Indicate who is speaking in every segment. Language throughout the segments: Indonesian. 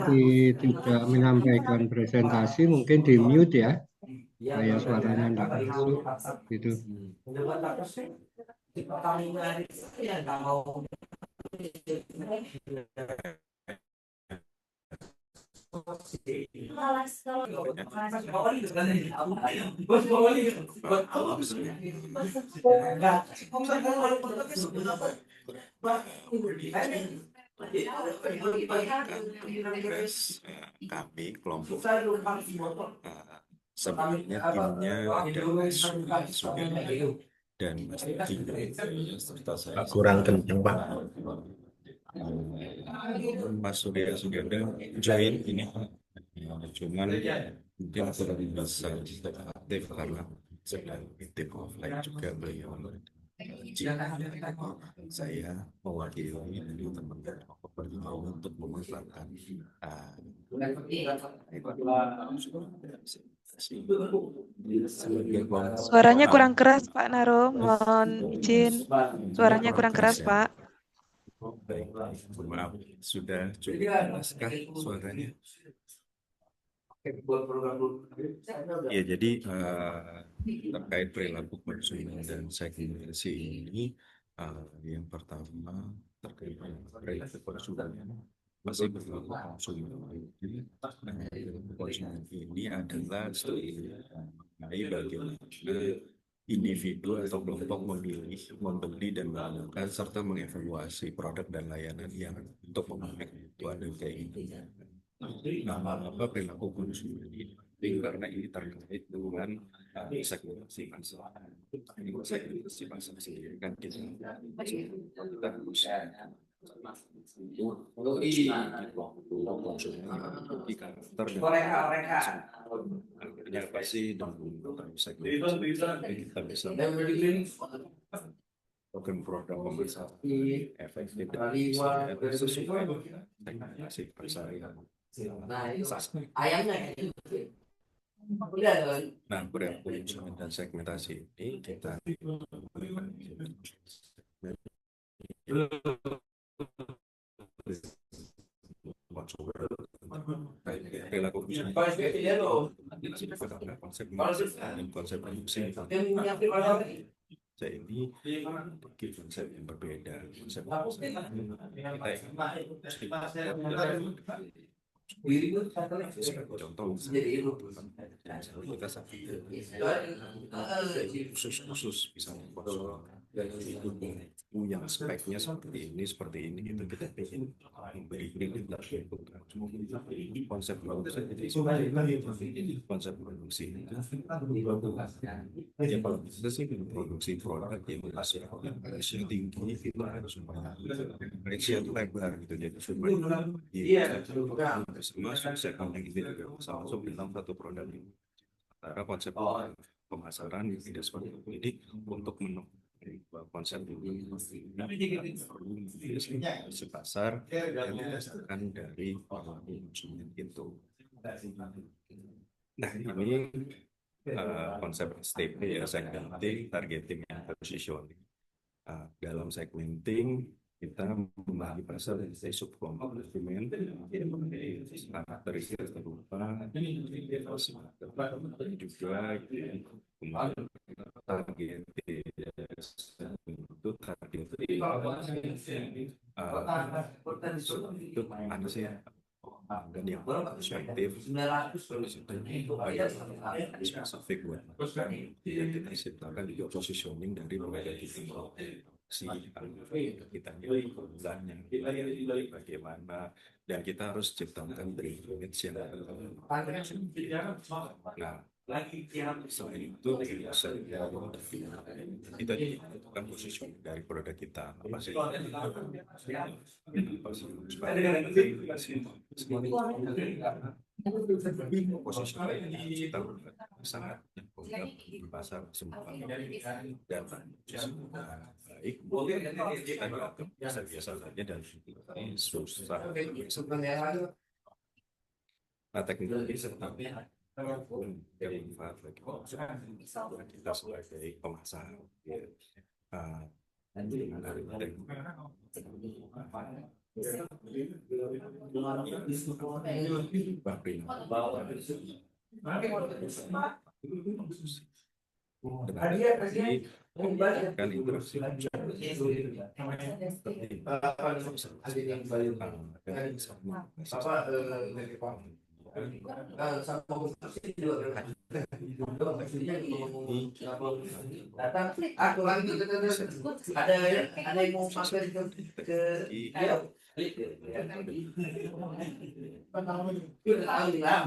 Speaker 1: lagi tidak menyampaikan presentasi, mungkin di mute ya, supaya suaranya tidak masuk gitu.
Speaker 2: Kami kelompok sebenarnya timnya ada Suganda dan Mas Tino serta saya.
Speaker 3: Kurang kencang, Pak.
Speaker 2: Mas Surya Suganda join ini, cuman mungkin kurang bisa aktif karena sedang meeting offline juga beliau. Saya mewakili dari teman-teman untuk memanfaatkan
Speaker 4: Suaranya kurang keras, Pak Naro. Mohon izin. Suaranya kurang keras, Pak.
Speaker 2: Baik, maaf, sudah cukup keraskah suaranya? Ya, jadi terkait perilaku konsumen dan segmentasi ini, yang pertama terkait perilaku konsumen masih berlaku konsumen ini adalah mengenai bagaimana individu atau kelompok memilih, membeli dan menggunakan serta mengevaluasi produk dan layanan yang untuk memenuhi kebutuhan dan keinginan. Apa perilaku konsumen ini penting karena ini terkait dengan segmentasi pasar. Segmentasi pasar sendiri kan kita harus di karakter dan akhirnya apa sih dalam segmentasi kita bisa program pemasaran efektif dan sesuai segmentasi pasar yang nah, perilaku konsumen dan segmentasi ini kita perilaku konsumen konsep dan konsep produksi. Saya ini konsep yang berbeda. Konsep contoh kita khusus misalnya yang speknya seperti ini itu kita ingin memberi konsep produksi ya kalau bisa sih produksi produk yang rasio tinggi kita harus rasio lebar gitu jadi supaya semua sukses yang ini juga masuk dalam satu produk ini karena konsep pemasaran tidak seperti itu jadi untuk konsep ini perlu pasar yang didasarkan dari konsumen itu. Nah ini konsep STP ya, segmenting, targeting, and positioning. Dalam segmenting kita membagi pasar dari subkelompok konsumen karakteristik berupa juga target itu target itu mana sih dan yang perspektif spesifik buat kita ciptakan juga positioning dari berbagai titik si kita keunggulannya bagaimana dan kita harus ciptakan brand image yang selain itu kita kan posisi dari produk kita apa sih posisi kita sangat di pasar semua dan baik kita biasa saja dan susah nah teknologi serta yang manfaat bagi kita sebagai pemasar dengan kan interaksi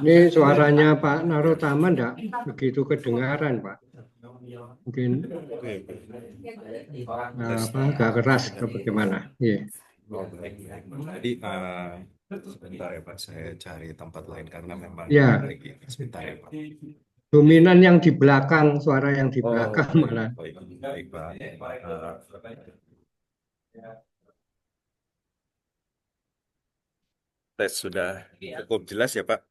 Speaker 1: Ini suaranya Pak Narotama enggak begitu kedengaran, Pak. Mungkin apa agak keras atau bagaimana? Iya.
Speaker 2: Oh, baik, baik, Pak. Jadi sebentar ya Pak, saya cari tempat lain karena memang
Speaker 1: Ya,
Speaker 2: lagi sebentar ya Pak.
Speaker 1: dominan yang di belakang, suara yang di
Speaker 2: Oh,
Speaker 1: belakang
Speaker 2: baik,
Speaker 1: malah.
Speaker 2: baik, baik Pak. Tes sudah cukup jelas ya Pak.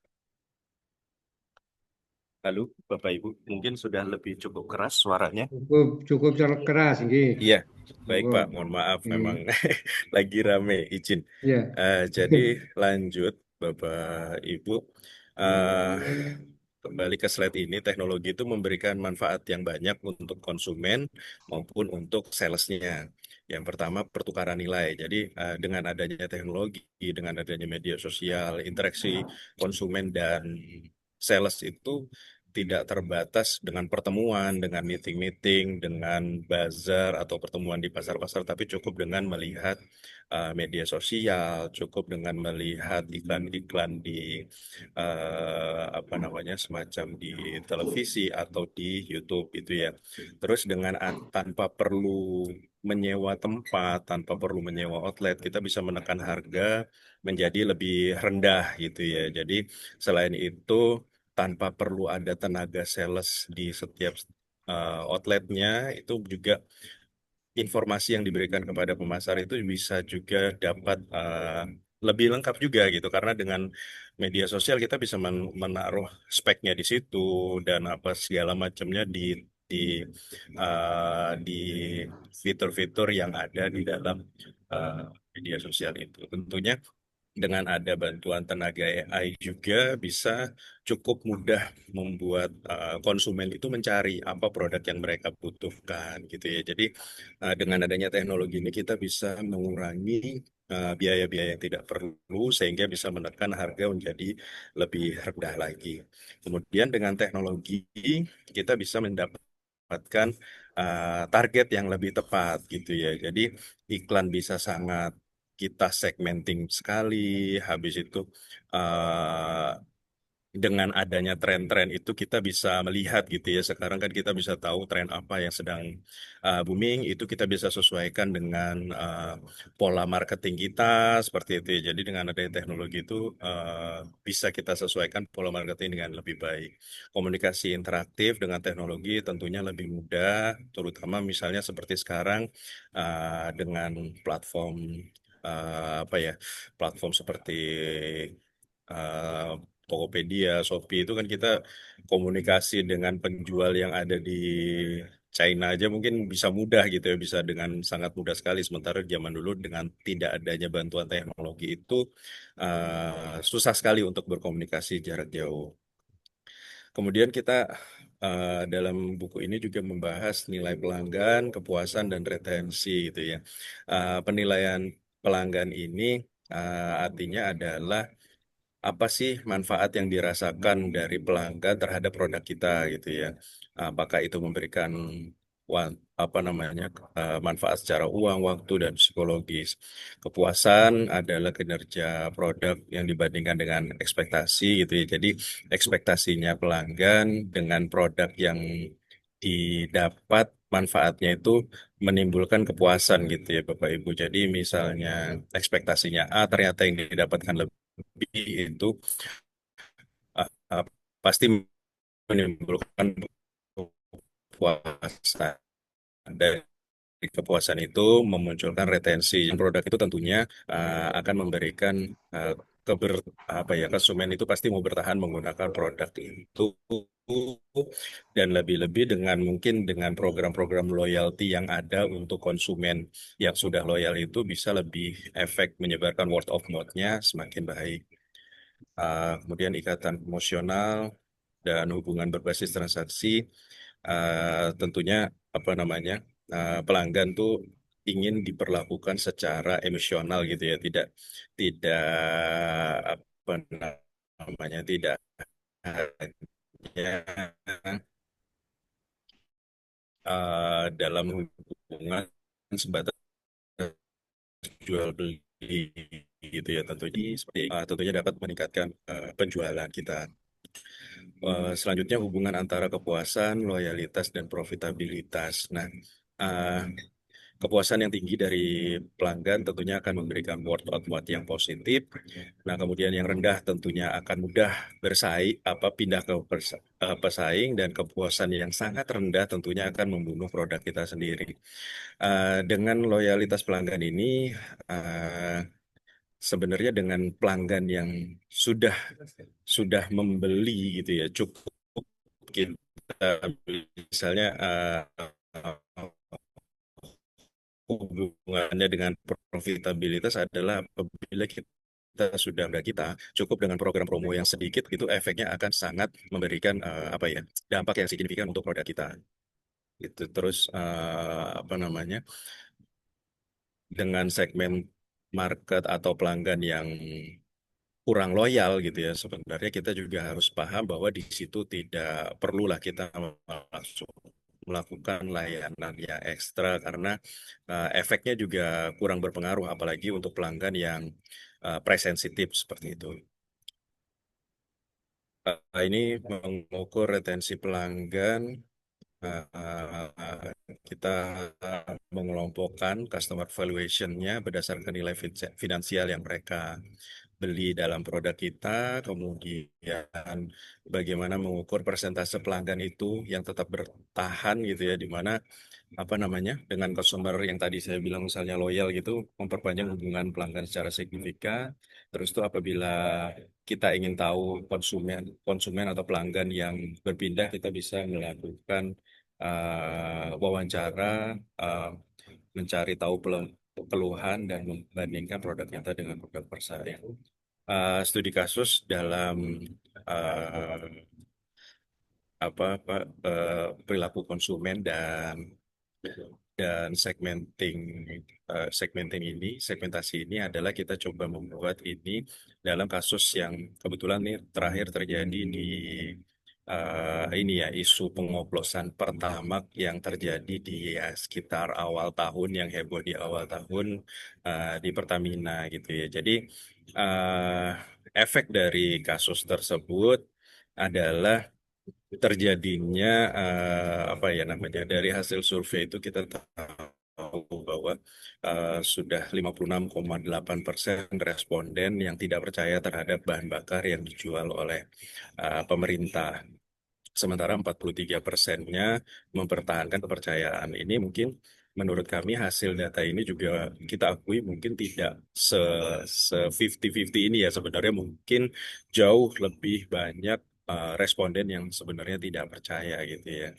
Speaker 2: Lalu Bapak Ibu mungkin sudah lebih cukup keras suaranya.
Speaker 1: Cukup cukup keras, nggih.
Speaker 2: Iya, baik
Speaker 1: Cukup.
Speaker 2: Pak. Mohon maaf, memang
Speaker 1: Nggih.
Speaker 2: lagi rame, izin.
Speaker 1: Iya.
Speaker 2: Jadi lanjut Bapak Ibu. Eh, Kembali ke slide ini, teknologi itu memberikan manfaat yang banyak untuk konsumen maupun untuk salesnya. Yang pertama, pertukaran nilai. Jadi dengan adanya teknologi, dengan adanya media sosial, interaksi konsumen dan sales itu tidak terbatas dengan pertemuan, dengan meeting-meeting, dengan bazar atau pertemuan di pasar-pasar, tapi cukup dengan melihat media sosial, cukup dengan melihat iklan-iklan di apa namanya semacam di televisi atau di YouTube itu ya. Terus dengan tanpa perlu menyewa tempat, tanpa perlu menyewa outlet, kita bisa menekan harga menjadi lebih rendah gitu ya. Jadi selain itu tanpa perlu ada tenaga sales di setiap outletnya, itu juga informasi yang diberikan kepada pemasar itu bisa juga dapat lebih lengkap juga gitu, karena dengan media sosial kita bisa menaruh speknya di situ dan apa segala macamnya di di fitur-fitur yang ada di dalam media sosial itu. Tentunya dengan ada bantuan tenaga AI juga bisa cukup mudah membuat konsumen itu mencari apa produk yang mereka butuhkan gitu ya. Jadi dengan adanya teknologi ini kita bisa mengurangi biaya-biaya yang tidak perlu sehingga bisa menekan harga menjadi lebih rendah lagi. Kemudian dengan teknologi kita bisa mendapatkan target yang lebih tepat gitu ya. Jadi iklan bisa sangat kita segmenting sekali. Habis itu eh, dengan adanya tren-tren itu kita bisa melihat gitu ya. Sekarang kan kita bisa tahu tren apa yang sedang booming, itu kita bisa sesuaikan dengan pola marketing kita seperti itu ya. Jadi dengan adanya teknologi itu bisa kita sesuaikan pola marketing dengan lebih baik. Komunikasi interaktif dengan teknologi tentunya lebih mudah, terutama misalnya seperti sekarang dengan platform apa ya, platform seperti eh, Tokopedia, Shopee itu kan kita komunikasi dengan penjual yang ada di China aja mungkin bisa mudah gitu ya, bisa dengan sangat mudah sekali. Sementara zaman dulu dengan tidak adanya bantuan teknologi itu susah sekali untuk berkomunikasi jarak jauh. Kemudian kita dalam buku ini juga membahas nilai pelanggan, kepuasan dan retensi gitu ya. Penilaian pelanggan ini artinya adalah apa sih manfaat yang dirasakan dari pelanggan terhadap produk kita gitu ya. Apakah itu memberikan apa namanya manfaat secara uang, waktu dan psikologis. Kepuasan adalah kinerja produk yang dibandingkan dengan ekspektasi gitu ya. Jadi ekspektasinya pelanggan dengan produk yang didapat manfaatnya itu menimbulkan kepuasan gitu ya Bapak Ibu. Jadi misalnya ekspektasinya A ternyata yang didapatkan lebih itu uh, uh, pasti menimbulkan kepuasan. Dari kepuasan itu memunculkan retensi. Produk itu tentunya akan memberikan apa ya, konsumen itu pasti mau bertahan menggunakan produk itu, dan lebih-lebih dengan mungkin dengan program-program loyalty yang ada untuk konsumen yang sudah loyal itu bisa lebih efek menyebarkan word of mouth-nya semakin baik. Kemudian ikatan emosional dan hubungan berbasis transaksi, tentunya apa namanya, pelanggan tuh ingin diperlakukan secara emosional gitu ya, tidak tidak apa namanya, tidak hanya dalam hubungan sebatas jual beli gitu ya, tentunya dapat meningkatkan penjualan kita. Selanjutnya hubungan antara kepuasan, loyalitas, dan profitabilitas. Nah, eh, kepuasan yang tinggi dari pelanggan tentunya akan memberikan word of mouth yang positif. Nah, kemudian yang rendah tentunya akan mudah pindah ke pesaing, dan kepuasan yang sangat rendah tentunya akan membunuh produk kita sendiri. Dengan loyalitas pelanggan ini, eh, sebenarnya dengan pelanggan yang sudah sudah membeli gitu ya, cukup kita misalnya hubungannya dengan profitabilitas adalah apabila kita sudah ada kita cukup dengan program promo yang sedikit, itu efeknya akan sangat memberikan apa ya, dampak yang signifikan untuk produk kita. Itu terus apa namanya, dengan segmen market atau pelanggan yang kurang loyal gitu ya, sebenarnya kita juga harus paham bahwa di situ tidak perlulah kita langsung melakukan layanan yang ekstra, karena efeknya juga kurang berpengaruh, apalagi untuk pelanggan yang price sensitif seperti itu. Ini mengukur retensi pelanggan. Kita mengelompokkan customer valuation-nya berdasarkan nilai finansial yang mereka beli dalam produk kita, kemudian bagaimana mengukur persentase pelanggan itu yang tetap bertahan gitu ya, di mana apa namanya, dengan customer yang tadi saya bilang misalnya loyal gitu, memperpanjang hubungan pelanggan secara signifikan. Terus tuh apabila kita ingin tahu konsumen konsumen atau pelanggan yang berpindah, kita bisa melakukan wawancara, uh, mencari tahu keluhan dan membandingkan produk kita dengan produk bersaing. Studi kasus dalam uh, perilaku konsumen dan segmentasi ini adalah kita coba membuat ini dalam kasus yang kebetulan nih terakhir terjadi di ini ya, isu pengoplosan Pertamax yang terjadi di ya, sekitar awal tahun, yang heboh di awal tahun di Pertamina gitu ya. Jadi eh, efek dari kasus tersebut adalah terjadinya apa ya namanya, dari hasil survei itu kita tahu bahwa sudah 56,8% responden yang tidak percaya terhadap bahan bakar yang dijual oleh pemerintah. Sementara 43%-nya mempertahankan kepercayaan. Ini mungkin menurut kami hasil data ini juga kita akui mungkin tidak se 50-50 ini ya, sebenarnya mungkin jauh lebih banyak responden yang sebenarnya tidak percaya gitu ya.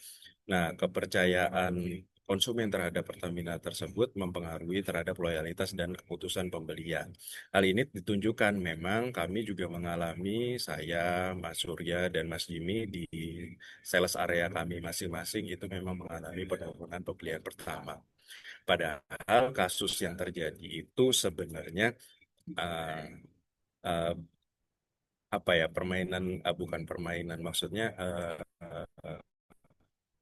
Speaker 2: Nah, kepercayaan konsumen terhadap Pertamina tersebut mempengaruhi terhadap loyalitas dan keputusan pembelian. Hal ini ditunjukkan memang kami juga mengalami, saya, Mas Surya, dan Mas Jimmy di sales area kami masing-masing itu memang mengalami penurunan pembelian pertama. Padahal kasus yang terjadi itu sebenarnya uh, uh, apa ya, bukan permainan, maksudnya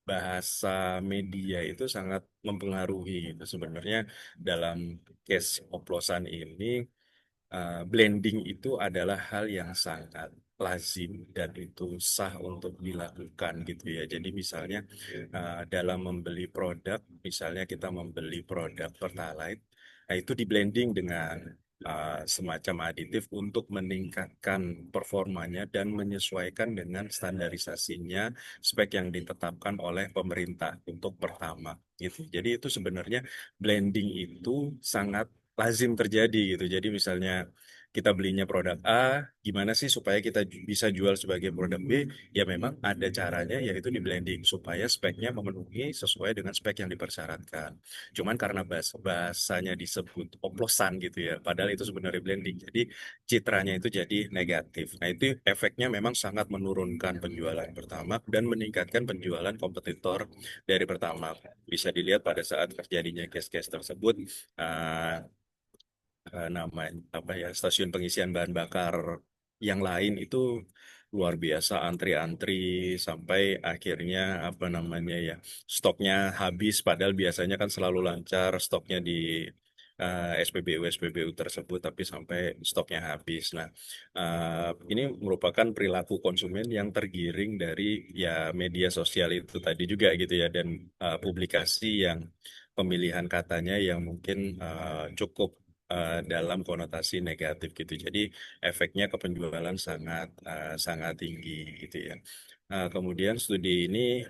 Speaker 2: bahasa media itu sangat mempengaruhi gitu. Sebenarnya dalam case oplosan ini, blending itu adalah hal yang sangat lazim dan itu sah untuk dilakukan gitu ya. Jadi misalnya dalam membeli produk, misalnya kita membeli produk Pertalite, nah itu di blending dengan semacam aditif untuk meningkatkan performanya dan menyesuaikan dengan standarisasinya spek yang ditetapkan oleh pemerintah untuk Pertamax gitu. Jadi itu sebenarnya blending itu sangat lazim terjadi gitu. Jadi misalnya kita belinya produk A, gimana sih supaya kita bisa jual sebagai produk B? Ya memang ada caranya, yaitu di blending supaya speknya memenuhi sesuai dengan spek yang dipersyaratkan. Cuman karena bahasanya disebut oplosan gitu ya, padahal itu sebenarnya blending. Jadi citranya itu jadi negatif. Nah itu efeknya memang sangat menurunkan penjualan pertama dan meningkatkan penjualan kompetitor dari pertama. Bisa dilihat pada saat terjadinya case-case tersebut, eh, namanya apa ya, stasiun pengisian bahan bakar yang lain itu luar biasa antri-antri sampai akhirnya apa namanya ya, stoknya habis, padahal biasanya kan selalu lancar stoknya di SPBU tersebut, tapi sampai stoknya habis. Nah, ini merupakan perilaku konsumen yang tergiring dari ya media sosial itu tadi juga gitu ya, dan publikasi yang pemilihan katanya yang mungkin cukup dalam konotasi negatif gitu. Jadi efeknya ke penjualan sangat sangat tinggi gitu ya. Kemudian studi ini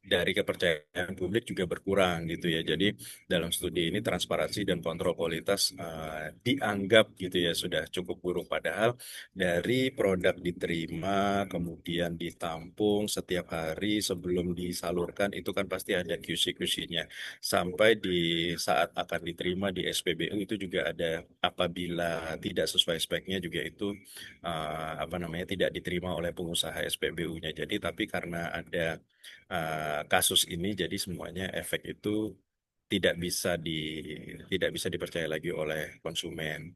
Speaker 2: dari kepercayaan publik juga berkurang gitu ya. Jadi dalam studi ini transparansi dan kontrol kualitas dianggap gitu ya sudah cukup buruk. Padahal dari produk diterima kemudian ditampung setiap hari sebelum disalurkan itu kan pasti ada QC-QC-nya. Sampai di saat akan diterima di SPBU itu juga ada, apabila tidak sesuai speknya juga itu apa namanya, tidak diterima oleh pengusaha SPBU-nya. Jadi tapi karena ada kasus ini, jadi semuanya efek itu tidak bisa di tidak bisa dipercaya lagi oleh konsumen.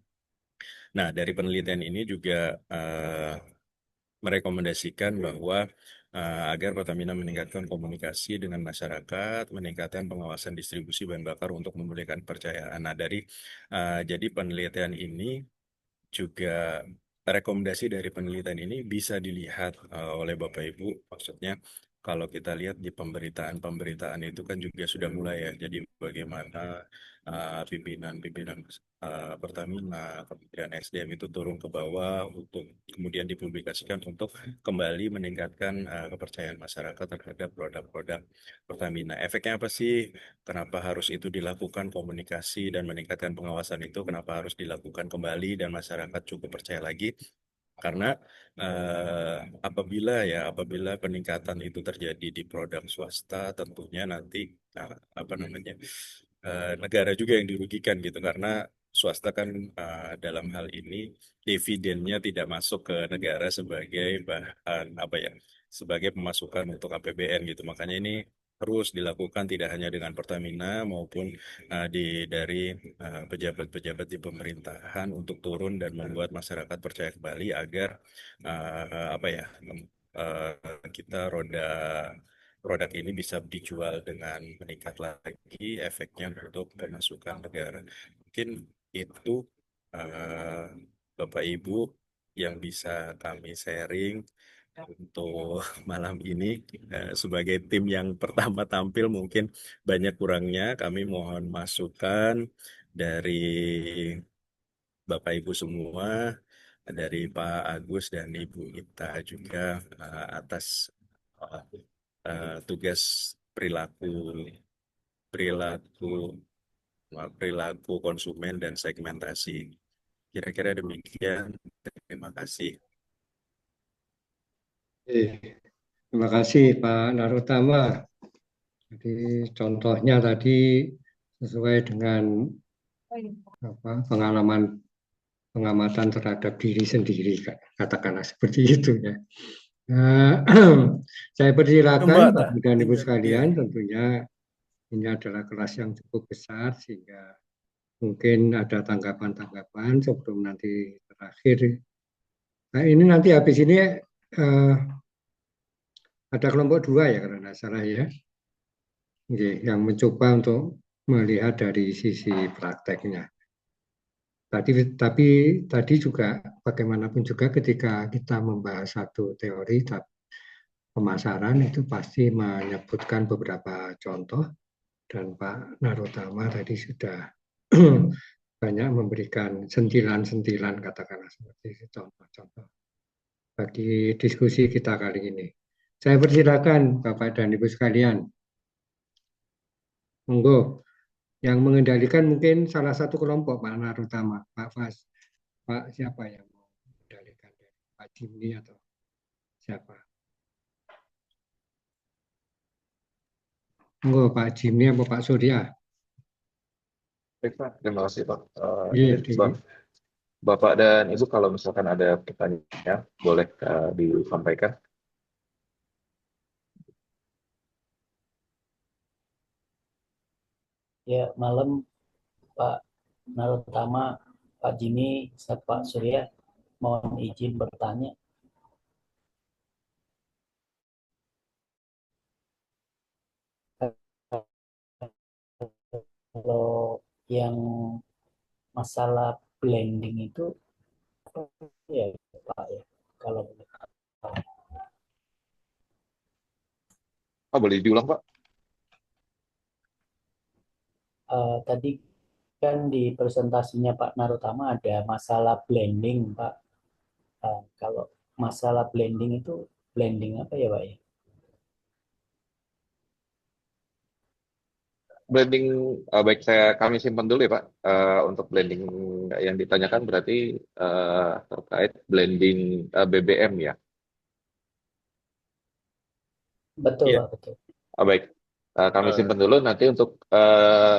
Speaker 2: Nah, dari penelitian ini juga merekomendasikan bahwa agar Pertamina meningkatkan komunikasi dengan masyarakat, meningkatkan pengawasan distribusi bahan bakar untuk memulihkan kepercayaan. Nah, jadi penelitian ini juga, rekomendasi dari penelitian ini bisa dilihat oleh Bapak Ibu. Maksudnya kalau kita lihat di pemberitaan-pemberitaan itu kan juga sudah mulai ya. Jadi bagaimana pimpinan-pimpinan Pertamina, Kementerian SDM itu turun ke bawah untuk kemudian dipublikasikan untuk kembali meningkatkan kepercayaan masyarakat terhadap produk-produk Pertamina. Efeknya apa sih? Kenapa harus itu dilakukan komunikasi dan meningkatkan pengawasan itu? Kenapa harus dilakukan kembali dan masyarakat cukup percaya lagi? Karena apabila peningkatan itu terjadi di produk swasta, tentunya nanti apa namanya, negara juga yang dirugikan gitu, karena swasta kan dalam hal ini dividennya tidak masuk ke negara sebagai bahan apa ya, sebagai pemasukan untuk APBN gitu. Makanya ini terus dilakukan tidak hanya dengan Pertamina maupun dari pejabat-pejabat di pemerintahan untuk turun dan membuat masyarakat percaya kembali agar apa ya, eh, kita produk ini bisa dijual dengan meningkat lagi efeknya untuk pemasukan negara. Mungkin itu eh, Bapak Ibu yang bisa kami sharing untuk malam ini. Sebagai tim yang pertama tampil mungkin banyak kurangnya, kami mohon masukan dari Bapak Ibu semua, dari Pak Agus dan Ibu Ita juga atas uh, tugas perilaku perilaku perilaku konsumen dan segmentasi. Kira-kira demikian. Terima kasih.
Speaker 1: Terima kasih Pak Narutama. Jadi contohnya tadi sesuai dengan pengalaman pengamatan terhadap diri sendiri, katakanlah seperti itu ya. Nah, saya persilakan Bapak dan Ibu sekalian, tentunya ini adalah kelas yang cukup besar sehingga mungkin ada tanggapan-tanggapan sebelum nanti terakhir. Nah ini nanti habis ini ada kelompok 2 ya kalau tidak salah ya, yang mencoba untuk melihat dari sisi prakteknya. Tadi juga bagaimanapun juga ketika kita membahas satu teori pemasaran itu pasti menyebutkan beberapa contoh, dan Pak Narutama tadi sudah banyak memberikan sentilan-sentilan, katakanlah seperti itu, contoh-contoh bagi diskusi kita kali ini. Saya persilakan Bapak dan Ibu sekalian. Monggo, yang mengendalikan mungkin salah satu kelompok Pak Narutama, Pak Fas. Pak siapa yang mau mendalilkan, Pak Jimny atau siapa? Enggak, Pak Jimny atau Pak Surya?
Speaker 3: Baik, Pak. Terima kasih, Pak.
Speaker 1: Iya,
Speaker 3: Mungkin Bapak dan Ibu kalau misalkan ada pertanyaan, boleh disampaikan.
Speaker 5: Ya, malam Pak Narotama, Pak Jimmy, Pak Surya, mohon izin bertanya. Kalau yang masalah blending itu, ya Pak ya, kalau
Speaker 3: Oh, boleh diulang, Pak?
Speaker 5: tadi kan di presentasinya Pak Narotama ada masalah blending, Pak. Kalau masalah blending itu blending apa ya, Pak ya?
Speaker 3: Blending, baik kami simpan dulu ya, Pak. Untuk blending yang ditanyakan berarti terkait blending BBM ya.
Speaker 5: Betul,
Speaker 2: Iya.
Speaker 5: Pak, betul.
Speaker 3: Baik, kami simpan dulu nanti untuk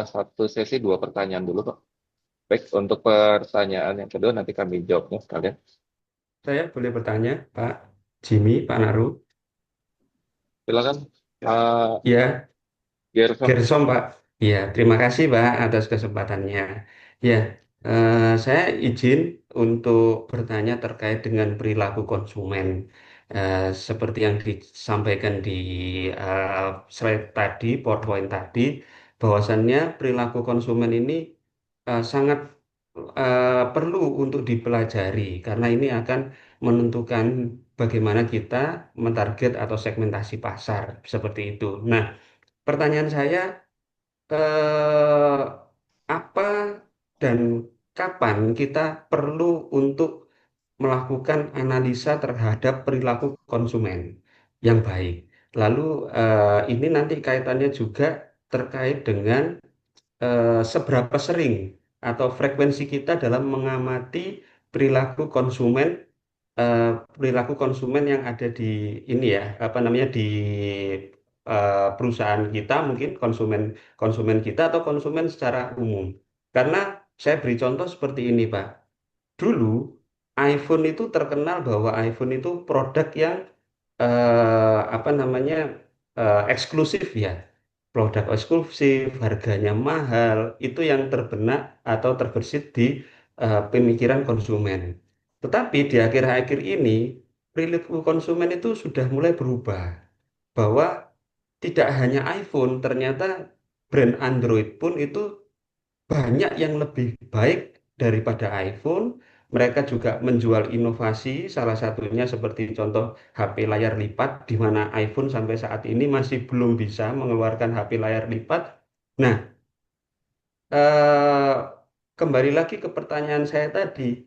Speaker 3: satu sesi 2 pertanyaan dulu, Pak. Baik, untuk pertanyaan yang kedua nanti kami jawabnya sekalian.
Speaker 6: Saya boleh bertanya, Pak Jimmy, Pak Naru?
Speaker 3: Silakan,
Speaker 6: Ya,
Speaker 3: Gerson.
Speaker 6: Gersom, Pak. Ya, terima kasih, Pak, atas kesempatannya. Ya, saya izin untuk bertanya terkait dengan perilaku konsumen. Seperti yang disampaikan di slide tadi, PowerPoint tadi, bahwasannya perilaku konsumen ini sangat perlu untuk dipelajari, karena ini akan menentukan bagaimana kita mentarget atau segmentasi pasar, seperti itu. Nah, pertanyaan saya, eh, apa dan kapan kita perlu untuk melakukan analisa terhadap perilaku konsumen yang baik? Lalu ini nanti kaitannya juga terkait dengan seberapa sering atau frekuensi kita dalam mengamati perilaku konsumen perilaku konsumen yang ada di ini ya, apa namanya, di perusahaan kita, mungkin konsumen konsumen kita atau konsumen secara umum. Karena saya beri contoh seperti ini, Pak. Dulu iPhone itu terkenal bahwa iPhone itu produk yang apa namanya, eksklusif ya, produk eksklusif, harganya mahal, itu yang terbenak atau terbersit di pemikiran konsumen. Tetapi di akhir-akhir ini, perilaku konsumen itu sudah mulai berubah, bahwa tidak hanya iPhone, ternyata brand Android pun itu banyak yang lebih baik daripada iPhone. Mereka juga menjual inovasi, salah satunya seperti contoh HP layar lipat, di mana iPhone sampai saat ini masih belum bisa mengeluarkan HP layar lipat. Nah, eh, kembali lagi ke pertanyaan saya tadi,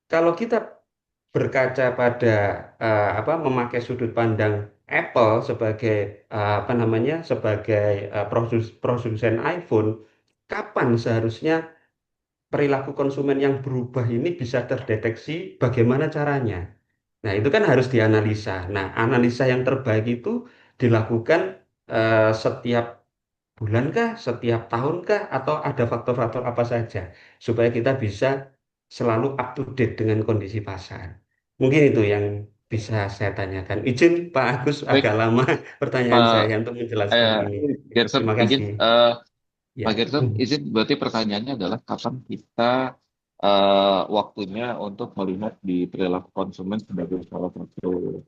Speaker 6: kalau kita berkaca pada apa, memakai sudut pandang Apple sebagai apa namanya, sebagai produsen iPhone, kapan seharusnya perilaku konsumen yang berubah ini bisa terdeteksi, bagaimana caranya? Nah, itu kan harus dianalisa. Nah, analisa yang terbaik itu dilakukan setiap bulan kah, setiap tahun kah, atau ada faktor-faktor apa saja supaya kita bisa selalu up to date dengan kondisi pasar. Mungkin itu yang bisa saya tanyakan. Izin Pak Agus,
Speaker 3: Baik,
Speaker 6: agak lama pertanyaan
Speaker 3: Pak
Speaker 6: saya untuk menjelaskan ini.
Speaker 3: Gerson,
Speaker 6: Terima
Speaker 3: izin,
Speaker 6: kasih.
Speaker 3: Pak
Speaker 6: Ya.
Speaker 3: Gerson, izin berarti pertanyaannya adalah kapan kita waktunya untuk melihat di perilaku konsumen sebagai salah satu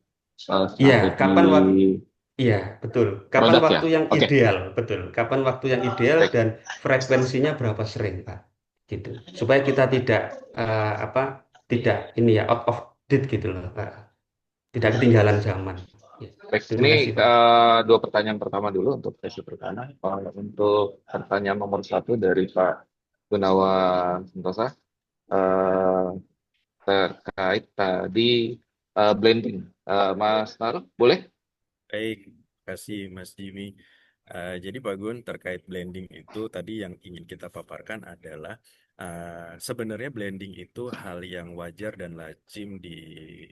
Speaker 6: Iya,
Speaker 3: strategi
Speaker 6: kapan waktu? Iya, betul. Kapan
Speaker 3: produk ya?
Speaker 6: waktu yang
Speaker 3: Oke,
Speaker 6: ideal? Betul. Kapan waktu yang ideal
Speaker 3: baik.
Speaker 6: dan frekuensinya berapa sering, Pak? Gitu. Supaya kita tidak apa? Tidak ini ya, out of date gitu loh, Pak. Tidak ketinggalan zaman. Ya.
Speaker 3: Baik,
Speaker 6: Terima
Speaker 3: ini
Speaker 6: kasih, Pak.
Speaker 3: 2 pertanyaan pertama dulu untuk sesi pertama. Untuk pertanyaan nomor 1 dari Pak Gunawan Sentosa eh, terkait tadi blending. Mas Naruh, boleh?
Speaker 2: Baik, terima kasih Mas Jimmy. Jadi Pak Gun, terkait blending itu tadi yang ingin kita paparkan adalah Sebenarnya blending itu hal yang wajar dan lazim di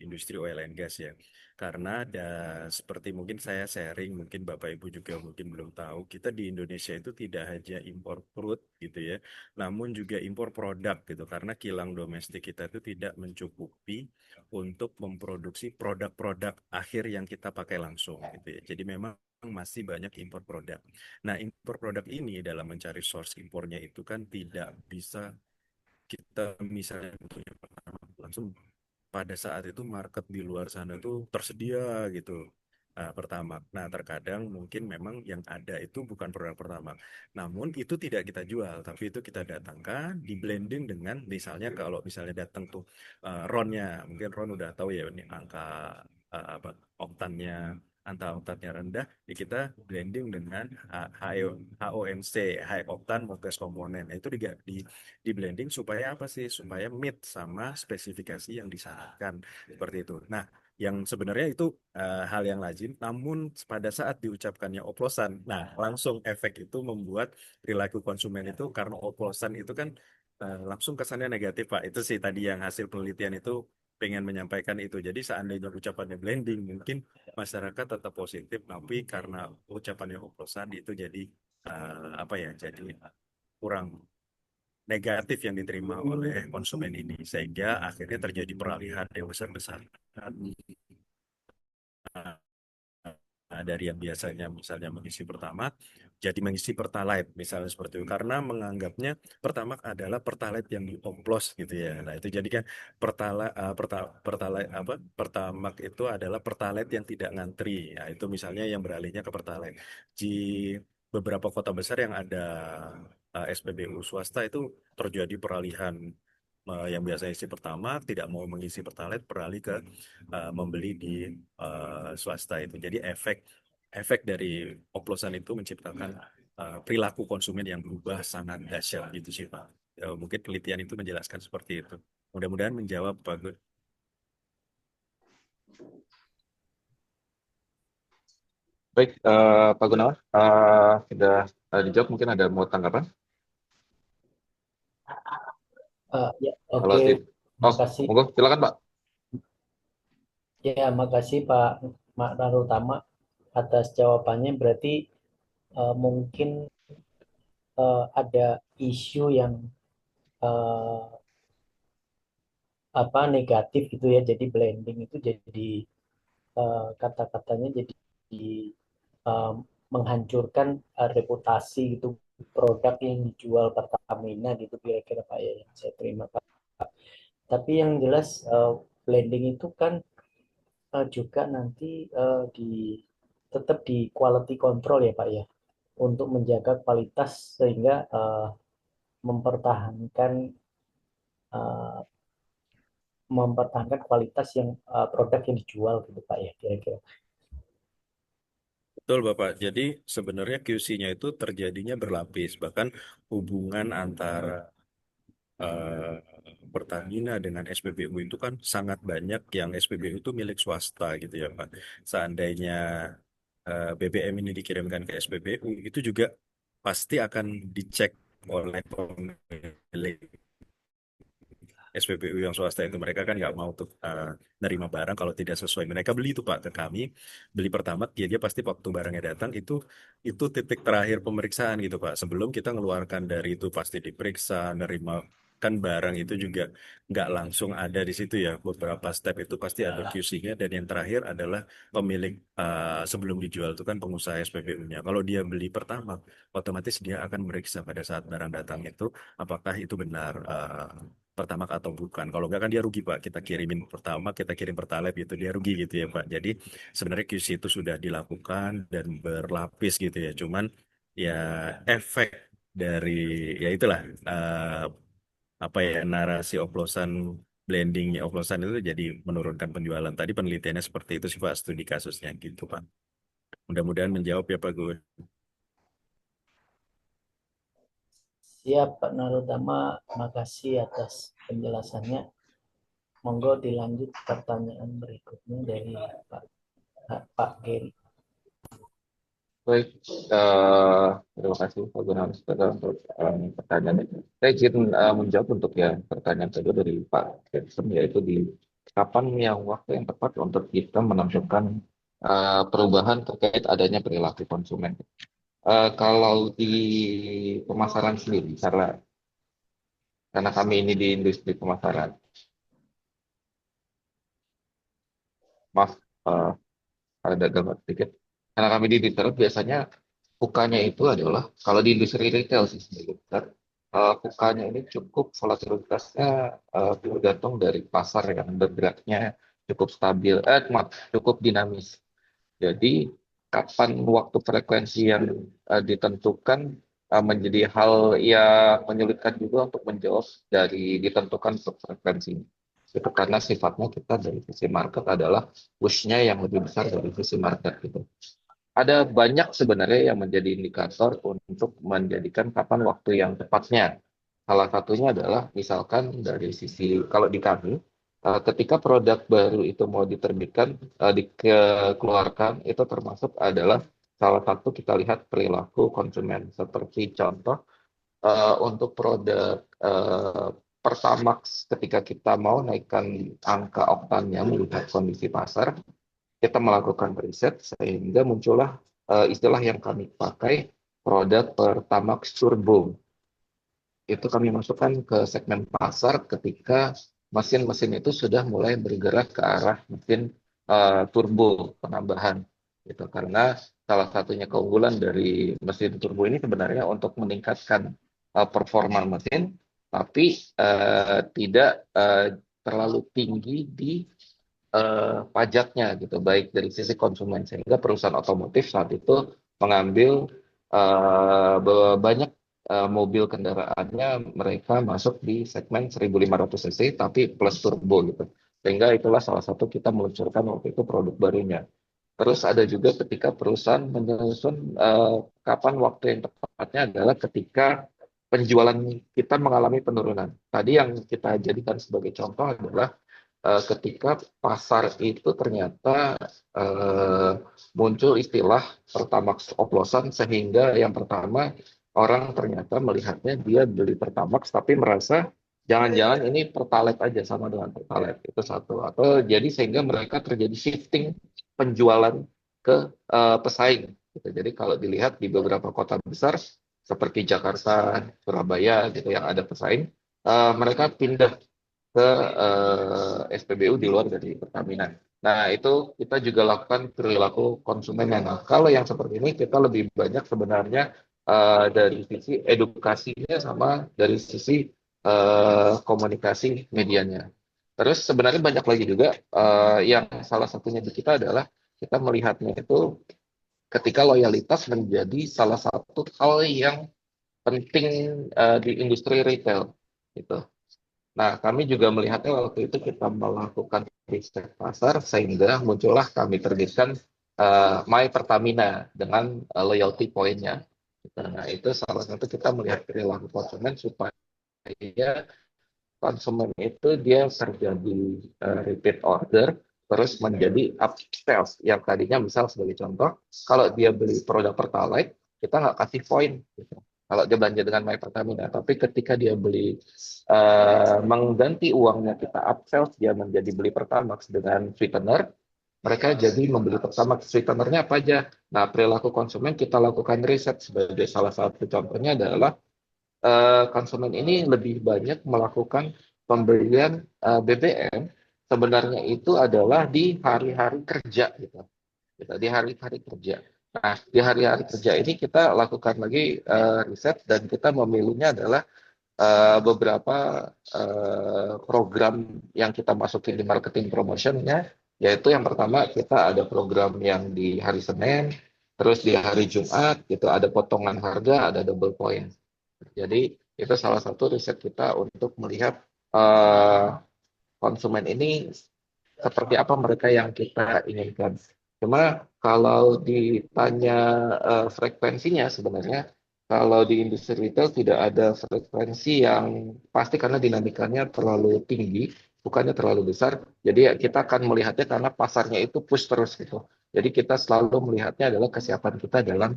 Speaker 2: industri oil and gas ya. Karena ada seperti mungkin saya sharing, mungkin Bapak Ibu juga mungkin belum tahu, kita di Indonesia itu tidak hanya impor crude gitu ya, namun juga impor produk gitu. Karena kilang domestik kita itu tidak mencukupi untuk memproduksi produk-produk akhir yang kita pakai langsung gitu ya. Jadi memang masih banyak impor produk. Nah, impor produk ini dalam mencari source impornya itu kan tidak bisa kita misalnya punya pertama langsung pada saat itu market di luar sana tuh tersedia gitu. Pertama, nah terkadang mungkin memang yang ada itu bukan produk pertama, namun itu tidak kita jual, tapi itu kita datangkan, di blending dengan misalnya kalau misalnya datang tuh ronnya, mungkin Ron udah tahu ya ini angka apa oktannya, angka oktannya rendah, kita blending dengan HOMC, high octane motor gas component. Nah, itu di blending supaya apa sih? Supaya meet sama spesifikasi yang disarankan seperti itu. Nah, yang sebenarnya itu hal yang lazim, namun pada saat diucapkannya oplosan, nah langsung efek itu membuat perilaku konsumen itu karena oplosan itu kan langsung kesannya negatif, Pak. Itu sih tadi yang hasil penelitian itu pengen menyampaikan itu. Jadi seandainya ucapannya blending, mungkin masyarakat tetap positif, tapi karena ucapannya oplosan itu jadi apa ya? Jadi kurang negatif yang diterima oleh konsumen ini sehingga akhirnya terjadi peralihan yang besar-besaran dari yang biasanya misalnya mengisi pertamax jadi mengisi pertalite misalnya seperti itu karena menganggapnya pertamax adalah pertalite yang dioplos gitu ya. Nah, itu jadi kan pertalite apa pertamax itu adalah pertalite yang tidak ngantri. Nah, itu misalnya yang beralihnya ke pertalite. Di beberapa kota besar yang ada SPBU swasta itu terjadi peralihan yang biasa isi pertama tidak mau mengisi pertalite beralih ke membeli di swasta itu. Jadi efek efek dari oplosan itu menciptakan perilaku konsumen yang berubah sangat dahsyat gitu sih Pak. Mungkin penelitian itu menjelaskan seperti itu. Mudah-mudahan menjawab Pak Gun.
Speaker 3: Baik, Pak Gunawan, sudah dijawab, mungkin ada mau tanggapan?
Speaker 5: Ya,
Speaker 3: Kalau
Speaker 5: oke. Makasih.
Speaker 3: monggo, silakan Pak.
Speaker 5: Ya, makasih Pak Narutama atas jawabannya. Berarti mungkin ada isu yang eh, apa negatif gitu ya. Jadi blending itu jadi kata-katanya jadi eh, menghancurkan reputasi gitu produk yang dijual Pertamina gitu kira-kira Pak ya yang saya terima Pak. Tapi yang jelas blending itu kan juga nanti tetap di quality control ya Pak ya untuk menjaga kualitas sehingga mempertahankan uh, mempertahankan kualitas yang produk yang dijual gitu Pak ya kira-kira.
Speaker 2: Betul Bapak. Jadi sebenarnya QC-nya itu terjadinya berlapis. Bahkan hubungan antara eh, Pertamina dengan SPBU itu kan sangat banyak yang SPBU itu milik swasta gitu ya Pak. Seandainya BBM ini dikirimkan ke SPBU itu juga pasti akan dicek oleh pemilik SPBU yang swasta itu mereka kan nggak mau tuh nerima barang kalau tidak sesuai. Mereka beli itu Pak ke kami, beli pertama dia pasti waktu barangnya datang itu titik terakhir pemeriksaan gitu Pak. Sebelum kita mengeluarkan dari itu pasti diperiksa, nerima kan barang itu juga nggak langsung ada di situ ya. Beberapa step itu pasti ada QC-nya dan yang terakhir adalah pemilik sebelum dijual itu kan pengusaha SPBU-nya. Kalau dia beli pertama, otomatis dia akan meriksa pada saat barang datang itu apakah itu benar pertama atau bukan. Kalau enggak kan dia rugi Pak. Kita kirimin pertama, kita kirim pertalite gitu dia rugi gitu ya Pak. Jadi sebenarnya QC itu sudah dilakukan dan berlapis gitu ya. Cuman ya efek dari ya itulah apa ya narasi oplosan blendingnya oplosan itu jadi menurunkan penjualan. Tadi penelitiannya seperti itu sih Pak studi kasusnya gitu Pak. Mudah-mudahan menjawab ya Pak Gun.
Speaker 5: Siap Pak Narutama, makasih atas penjelasannya. Monggo dilanjut pertanyaan berikutnya dari Pak Geri.
Speaker 3: Baik, terima kasih Pak Gunawan Sugata untuk pertanyaannya. Saya izin menjawab untuk yang pertanyaan kedua dari Pak Jensen, yaitu di kapan yang waktu yang tepat untuk kita menentukan perubahan terkait adanya perilaku konsumen. Kalau di pemasaran sendiri, karena kami ini di industri pemasaran, maaf, eh, ada gangguan sedikit. Karena kami di retail biasanya pukanya itu adalah kalau di industri retail sih sendiri, pukanya ini cukup volatilitasnya tergantung dari pasar yang bergeraknya cukup stabil, maaf, cukup dinamis. Jadi kapan waktu frekuensi yang ditentukan menjadi hal yang menyulitkan juga untuk menjawab dari ditentukan frekuensi. Itu karena sifatnya kita dari sisi market adalah push-nya yang lebih besar dari sisi market gitu. Ada banyak sebenarnya yang menjadi indikator untuk menjadikan kapan waktu yang tepatnya. Salah satunya adalah misalkan dari sisi kalau di kami, ketika produk baru itu mau diterbitkan, dikeluarkan, itu termasuk adalah salah satu kita lihat perilaku konsumen. Seperti contoh, untuk produk Pertamax ketika kita mau naikkan angka oktannya melihat kondisi pasar, kita melakukan riset sehingga muncullah istilah yang kami pakai produk Pertamax Turbo. Itu kami masukkan ke segmen pasar ketika mesin-mesin itu sudah mulai bergerak ke arah mesin turbo penambahan. Gitu. Karena salah satunya keunggulan dari mesin turbo ini sebenarnya untuk meningkatkan performa mesin, tapi tidak terlalu tinggi di pajaknya gitu, baik dari sisi konsumen, sehingga perusahaan otomotif saat itu mengambil banyak mobil kendaraannya mereka masuk di segmen 1500 cc tapi plus turbo gitu, sehingga itulah salah satu kita meluncurkan waktu itu produk barunya. Terus ada juga ketika perusahaan menyusun kapan waktu yang tepatnya adalah ketika penjualan kita mengalami penurunan. Tadi yang kita jadikan sebagai contoh adalah ketika pasar itu ternyata muncul istilah Pertamax oplosan, sehingga yang pertama orang ternyata melihatnya dia beli Pertamax tapi merasa jangan-jangan ini Pertalite aja sama dengan Pertalite, itu satu. Atau jadi sehingga mereka terjadi shifting penjualan ke pesaing. Gitu. Jadi kalau dilihat di beberapa kota besar seperti Jakarta, Surabaya gitu yang ada pesaing, mereka pindah ke SPBU di luar dari Pertamina. Nah, itu kita juga lakukan perilaku konsumennya. Nah, kalau yang seperti ini kita lebih banyak sebenarnya dari sisi edukasinya sama dari sisi komunikasi medianya. Terus sebenarnya banyak lagi juga yang salah satunya di kita adalah kita melihatnya itu ketika loyalitas menjadi salah satu hal yang penting di industri retail gitu. Nah, kami juga melihatnya waktu itu kita melakukan riset pasar sehingga muncullah kami terbitkan My Pertamina dengan loyalty point-nya. Nah, itu salah satu kita melihat perilaku konsumen supaya konsumen itu dia terjadi repeat order terus menjadi upsells yang tadinya misal sebagai contoh kalau dia beli produk Pertalite kita nggak kasih poin gitu. Kalau dia belanja dengan My Pertamina, tapi ketika dia beli mengganti uangnya kita upsells dia menjadi beli Pertamax dengan sweetener, mereka jadi membeli Pertamax. Sweetenernya apa aja? Nah, perilaku konsumen kita lakukan riset sebagai salah satu contohnya adalah konsumen ini lebih banyak melakukan pembelian BBM sebenarnya itu adalah di hari-hari kerja gitu. Di hari-hari kerja. Nah, di hari-hari kerja ini kita lakukan lagi riset dan kita memilihnya adalah beberapa program yang kita masukin di marketing promotionnya, yaitu yang pertama kita ada program yang di hari Senin, terus di hari Jumat itu ada potongan harga, ada double point. Jadi itu salah satu riset kita untuk melihat konsumen ini seperti apa mereka yang kita inginkan. Cuma kalau ditanya frekuensinya sebenarnya, kalau di industri retail tidak ada frekuensi yang pasti karena dinamikanya terlalu tinggi. bukannya terlalu besar. Jadi ya kita akan melihatnya karena pasarnya itu push terus gitu. Jadi kita selalu melihatnya adalah kesiapan kita dalam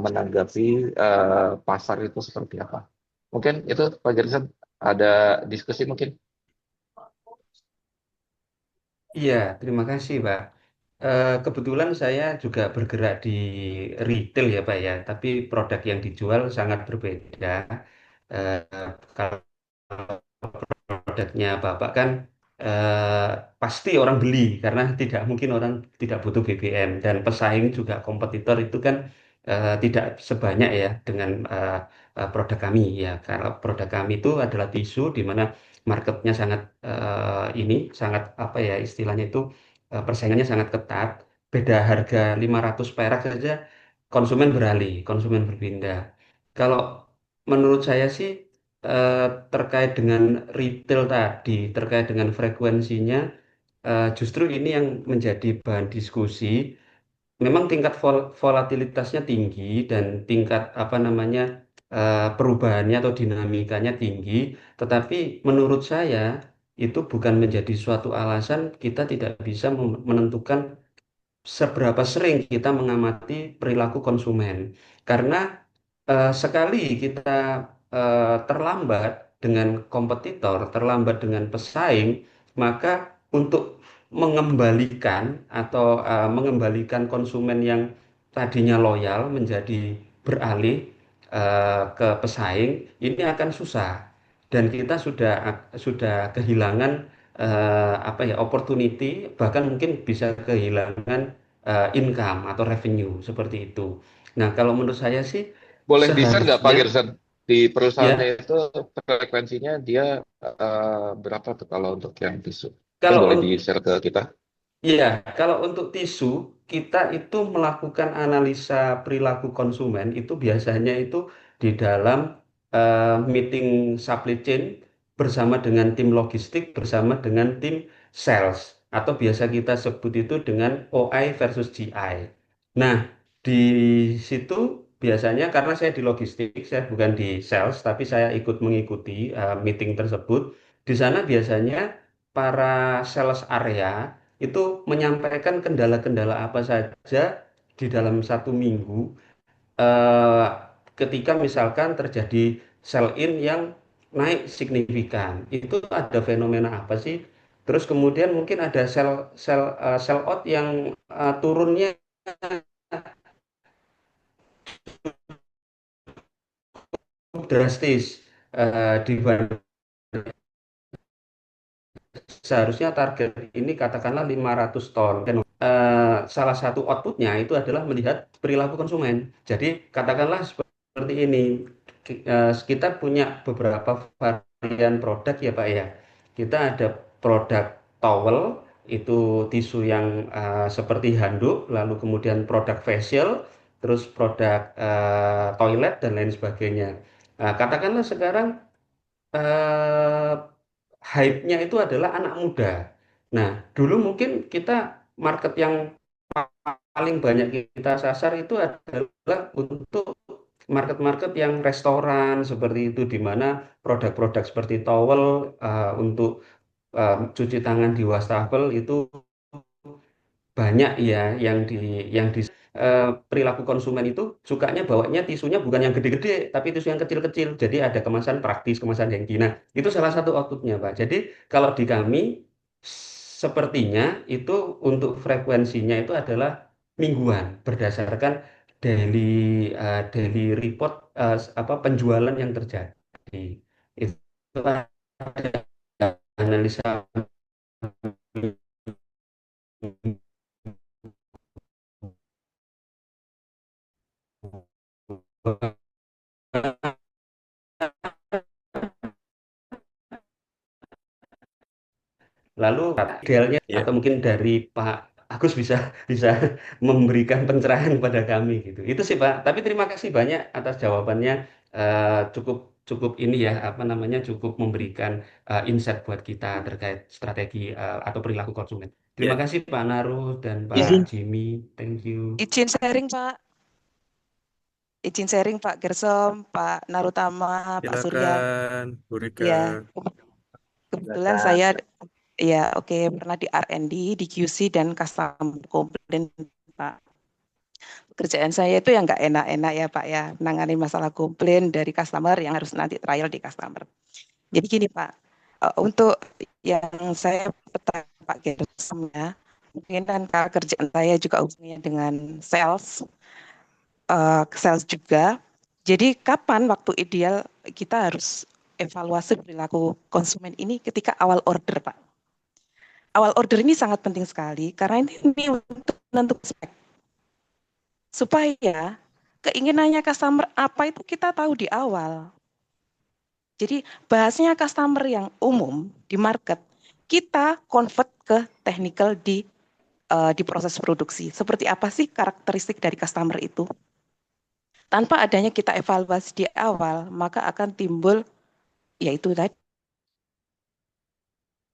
Speaker 3: menanggapi pasar itu seperti apa. Mungkin itu Pak Gerson, ada diskusi mungkin.
Speaker 6: Iya, terima kasih, Pak. Kebetulan saya juga bergerak di retail ya, Pak ya, tapi produk yang dijual sangat berbeda. Eh, Kalau produknya Bapak kan eh, pasti orang beli karena tidak mungkin orang tidak butuh BBM dan pesaing juga kompetitor itu kan tidak sebanyak ya dengan produk kami ya. Kalau produk kami itu adalah tisu di mana marketnya sangat ini sangat apa ya istilahnya itu persaingannya sangat ketat. Beda harga 500 perak saja konsumen beralih, konsumen berpindah. Kalau menurut saya sih eh, terkait dengan retail tadi, terkait dengan frekuensinya, justru ini yang menjadi bahan diskusi. Memang tingkat volatilitasnya tinggi dan tingkat apa namanya perubahannya atau dinamikanya tinggi, tetapi menurut saya itu bukan menjadi suatu alasan kita tidak bisa menentukan seberapa sering kita mengamati perilaku konsumen. Karena sekali kita terlambat dengan kompetitor, terlambat dengan pesaing, maka untuk mengembalikan atau mengembalikan konsumen yang tadinya loyal menjadi beralih ke pesaing, ini akan susah. Dan kita sudah kehilangan apa ya opportunity, bahkan mungkin bisa kehilangan income atau revenue seperti itu. Nah, kalau menurut saya sih
Speaker 3: Boleh di-share nggak Pak
Speaker 6: seharusnya
Speaker 3: Gerson? Di perusahaannya
Speaker 6: ya
Speaker 3: itu frekuensinya dia berapa tuh kalau untuk yang tisu? Mungkin
Speaker 6: kalau
Speaker 3: boleh di-share ke kita.
Speaker 6: iya, kalau untuk tisu, kita itu melakukan analisa perilaku konsumen itu biasanya itu di dalam meeting supply chain bersama dengan tim logistik, bersama dengan tim sales, atau biasa kita sebut itu dengan OI versus GI. Nah, di situ biasanya karena saya di logistik, saya bukan di sales, tapi saya ikut mengikuti meeting tersebut. Di sana biasanya para sales area itu menyampaikan kendala-kendala apa saja di dalam 1 minggu eh, ketika misalkan terjadi sell in yang naik signifikan. Itu ada fenomena apa sih? Terus kemudian mungkin ada sell out yang turunnya cukup drastis dibanding seharusnya target ini katakanlah 500 ton. Dan salah satu outputnya itu adalah melihat perilaku konsumen. Jadi katakanlah seperti ini, kita punya beberapa varian produk ya Pak ya. Kita ada produk towel, itu tisu yang seperti handuk, lalu kemudian produk facial, terus produk toilet dan lain sebagainya. Katakanlah sekarang eh, hype-nya itu adalah anak muda. Nah, dulu mungkin kita market yang paling banyak kita sasar itu adalah untuk market-market yang restoran seperti itu, di mana produk-produk seperti towel untuk cuci tangan di wastafel itu banyak ya yang di perilaku konsumen itu sukanya bawanya tisunya bukan yang gede-gede tapi tisu yang kecil-kecil jadi ada kemasan praktis kemasan hengki. Nah itu salah satu outputnya Pak. Jadi kalau di kami sepertinya itu untuk frekuensinya itu adalah mingguan berdasarkan daily daily report apa penjualan yang terjadi itu ada analisa lalu idealnya
Speaker 2: Ya,
Speaker 6: atau mungkin dari Pak Agus bisa bisa memberikan pencerahan pada kami gitu. Itu sih Pak. Tapi terima kasih banyak atas jawabannya. Cukup cukup ini ya apa namanya cukup memberikan insight buat kita terkait strategi atau perilaku konsumen. Terima
Speaker 2: ya,
Speaker 6: kasih Pak Naru dan Pak
Speaker 4: Izin
Speaker 6: Jimmy. Thank you.
Speaker 4: izin sharing Pak. Izin sharing Pak Gersom, Pak Narutama, Pak Surya.
Speaker 2: silakan Bu Rika.
Speaker 4: Ya, kebetulan saya
Speaker 7: Ya, oke, pernah di R&D, di QC, dan custom complaint, Pak. Kerjaan saya itu yang nggak enak-enak ya, Pak ya, menangani masalah komplain dari customer yang harus nanti trial di customer. Jadi gini, Pak, untuk yang saya petak Pak Gerson ya, mungkin kan kerjaan saya juga hubungannya dengan sales juga. Jadi kapan waktu ideal kita harus evaluasi perilaku konsumen ini ketika awal order, Pak. Awal order ini sangat penting sekali karena ini untuk menentukan spek. Supaya keinginannya customer apa itu kita tahu di awal. Jadi bahasanya customer yang umum di market, kita convert ke technical di proses produksi. Seperti apa sih karakteristik dari customer itu? Tanpa adanya kita evaluasi di awal, maka akan timbul yaitu tadi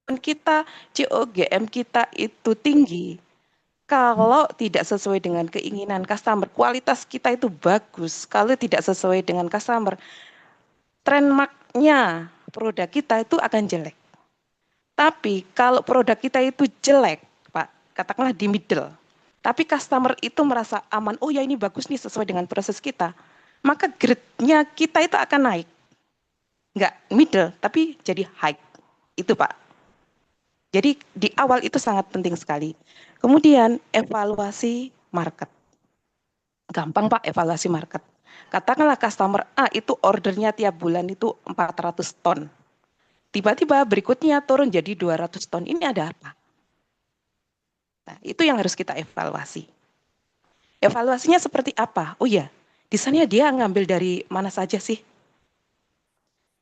Speaker 7: kita COGM kita itu tinggi. Kalau tidak sesuai dengan keinginan customer, kualitas kita itu bagus. Kalau tidak sesuai dengan customer, trademark-nya produk kita itu akan jelek. Tapi kalau produk kita itu jelek, Pak, katakanlah di middle, tapi customer itu merasa aman, oh ya ini bagus nih sesuai dengan proses kita, maka grade-nya kita itu akan naik. Enggak middle, tapi jadi high. Itu Pak. Jadi di awal itu sangat penting sekali. Kemudian evaluasi market. Gampang Pak evaluasi market. Katakanlah customer A itu ordernya tiap bulan itu 400 ton. Tiba-tiba berikutnya turun jadi 200 ton. Ini ada apa? Nah, itu yang harus kita evaluasi. Evaluasinya seperti apa? Oh iya, di sana dia ngambil dari mana saja sih?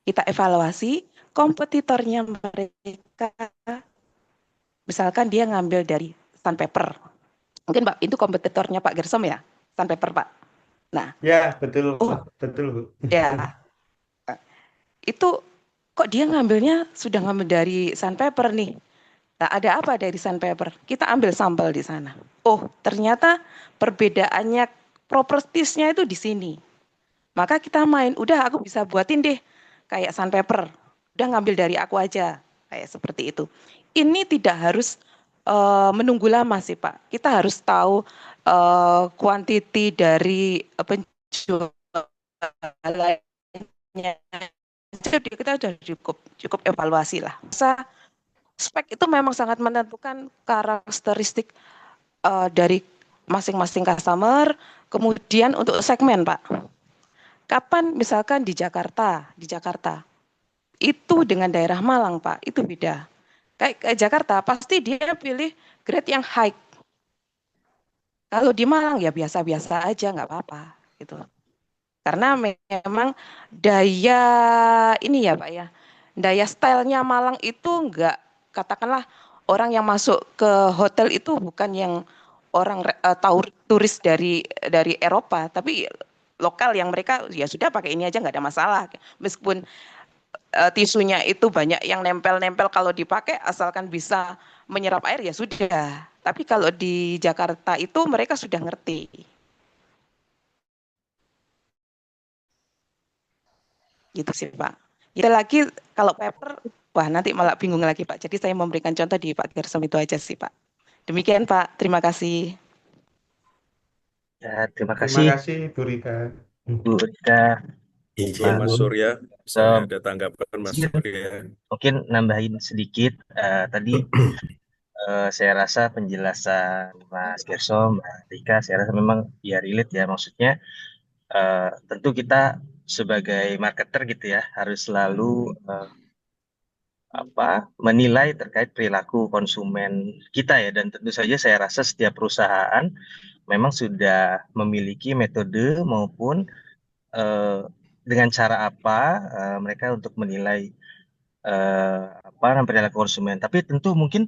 Speaker 7: Kita evaluasi kompetitornya mereka. Misalkan dia ngambil dari Sandpaper. Mungkin Pak, itu kompetitornya Pak Gersom ya? Sandpaper Pak. Nah,
Speaker 6: Ya, betul,
Speaker 7: oh
Speaker 6: betul, Bu.
Speaker 7: ya, itu kok dia ngambilnya sudah ngambil dari Sandpaper nih. Nah, ada apa dari sandpaper? Kita ambil sampel di sana. Oh, ternyata perbedaannya propertiesnya itu di sini. Maka kita main, udah aku bisa buatin deh kayak sandpaper. Udah ngambil dari aku aja, kayak seperti itu. Ini tidak harus menunggu lama sih Pak. Kita harus tahu kuantiti dari penjualannya. Jadi kita sudah cukup evaluasi lah. Spek itu memang sangat menentukan karakteristik dari masing-masing customer. Kemudian untuk segmen, Pak. Kapan misalkan di Jakarta itu dengan daerah Malang, Pak, itu beda. Kayak Jakarta pasti dia pilih grade yang high. Kalau di Malang ya biasa-biasa aja, nggak apa-apa, gitu. Karena memang daya ini ya, Pak ya, daya stylenya Malang itu nggak, katakanlah orang yang masuk ke hotel itu bukan yang orang turis dari Eropa, tapi lokal yang mereka ya sudah pakai ini aja nggak ada masalah. Meskipun tisunya itu banyak yang nempel-nempel, kalau dipakai asalkan bisa menyerap air ya sudah. Tapi kalau di Jakarta itu mereka sudah ngerti. Gitu sih Pak. Kita lagi kalau paper, wah nanti malah bingung lagi Pak. Jadi saya memberikan contoh di Pak Gersom itu aja sih Pak. Demikian Pak, terima kasih.
Speaker 8: Ya, terima
Speaker 6: Terima
Speaker 8: kasih
Speaker 6: kasih, Bu Rika.
Speaker 8: Bu Rika,
Speaker 2: Izin
Speaker 8: Pak
Speaker 2: Mas
Speaker 8: Gun.
Speaker 2: Surya, saya ada tanggapan Mas Surya.
Speaker 8: Mungkin nambahin sedikit. Tadi saya rasa penjelasan Mas Gersom, Mbak Rika, saya rasa memang ya relate ya. Maksudnya tentu kita sebagai marketer gitu ya harus selalu menilai terkait perilaku konsumen kita ya. Dan tentu saja saya rasa setiap perusahaan memang sudah memiliki metode maupun dengan cara apa mereka untuk menilai perilaku konsumen. Tapi tentu mungkin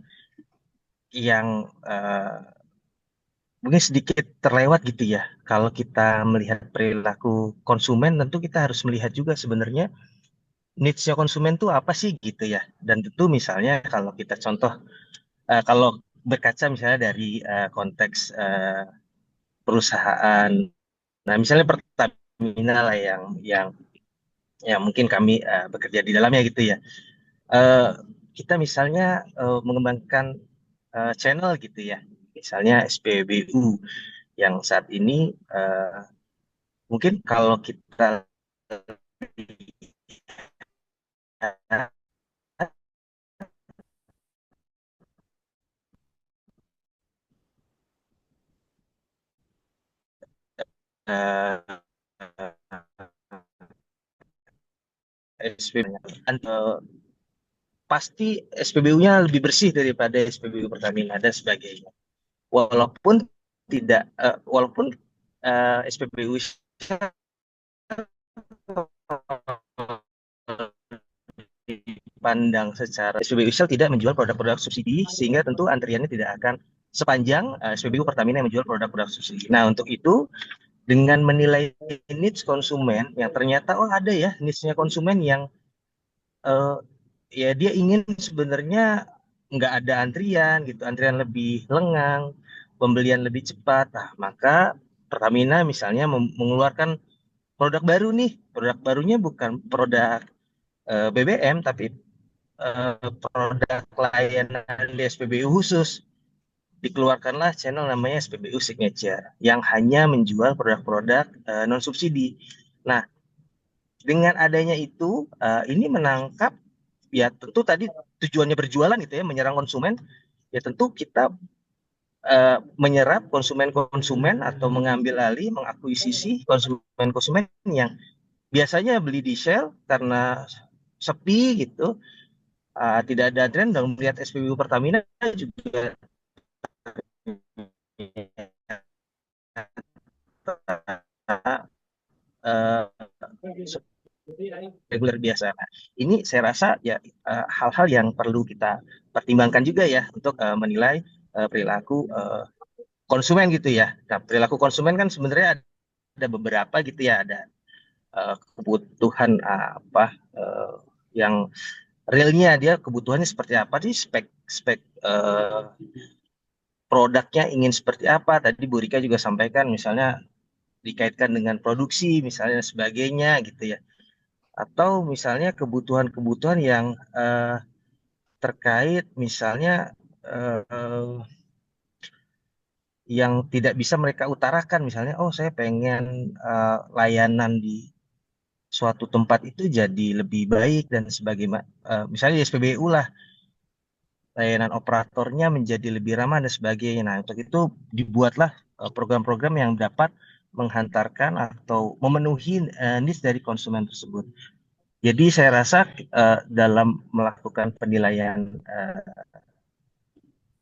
Speaker 8: yang mungkin sedikit terlewat gitu ya. Kalau kita melihat perilaku konsumen, tentu kita harus melihat juga sebenarnya needs-nya konsumen tuh apa sih gitu ya. Dan tentu misalnya kalau kita contoh, kalau berkaca misalnya dari konteks perusahaan, nah misalnya Pertamina lah yang mungkin kami bekerja di dalamnya gitu ya. kita misalnya mengembangkan channel gitu ya, misalnya SPBU yang saat ini mungkin kalau kita pasti SPBU-nya lebih bersih daripada SPBU Pertamina dan sebagainya. Walaupun tidak, walaupun SPBU dipandang secara SPBU Shell tidak menjual produk-produk subsidi, sehingga tentu antriannya tidak akan sepanjang SPBU Pertamina yang menjual produk-produk subsidi. Nah, untuk itu dengan menilai needs konsumen yang ternyata ada ya needs-nya konsumen yang ya dia ingin sebenarnya nggak ada antrian gitu, antrian lebih lengang, pembelian lebih cepat. Nah, maka Pertamina misalnya mengeluarkan produk baru nih. Produk barunya bukan produk BBM, tapi produk layanan di SPBU khusus. Dikeluarkanlah channel namanya SPBU Signature yang hanya menjual produk-produk non subsidi. Nah, dengan adanya itu ini menangkap ya tentu tadi tujuannya berjualan gitu ya, menyerang konsumen. Ya tentu kita menyerap konsumen-konsumen atau mengambil alih, mengakuisisi konsumen-konsumen yang biasanya beli di Shell karena sepi gitu, tidak ada antrian, dan melihat SPBU Pertamina juga reguler biasa. Nah, ini saya rasa ya hal-hal yang perlu kita pertimbangkan juga ya untuk menilai perilaku konsumen gitu ya. Nah, perilaku konsumen kan sebenarnya ada beberapa gitu ya, ada kebutuhan apa yang realnya dia kebutuhannya seperti apa sih, spek produknya ingin seperti apa. Tadi Bu Rika juga sampaikan misalnya dikaitkan dengan produksi misalnya sebagainya gitu ya, atau misalnya kebutuhan-kebutuhan yang terkait misalnya yang tidak bisa mereka utarakan, misalnya saya pengen layanan di suatu tempat itu jadi lebih baik dan sebagainya, misalnya di SPBU lah layanan operatornya menjadi lebih ramah dan sebagainya. Nah, untuk itu dibuatlah program-program yang dapat menghantarkan atau memenuhi needs dari konsumen tersebut. Jadi saya rasa dalam melakukan penilaian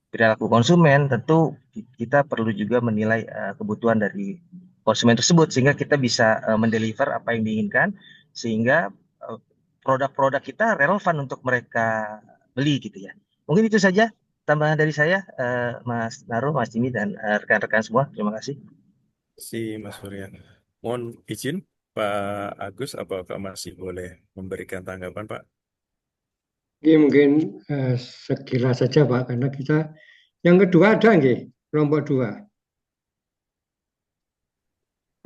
Speaker 8: perilaku konsumen, tentu kita perlu juga menilai kebutuhan dari konsumen tersebut sehingga kita bisa mendeliver apa yang diinginkan, sehingga produk-produk kita relevan untuk mereka beli gitu ya. Mungkin itu saja tambahan dari saya, Mas Naro, Mas Jimmy, dan rekan-rekan semua. Terima kasih.
Speaker 2: Si Mas Surya. Mohon izin Pak Agus, apakah masih boleh memberikan tanggapan Pak?
Speaker 1: Mungkin sekilas saja Pak, karena kita yang kedua ada nggih, kelompok 2.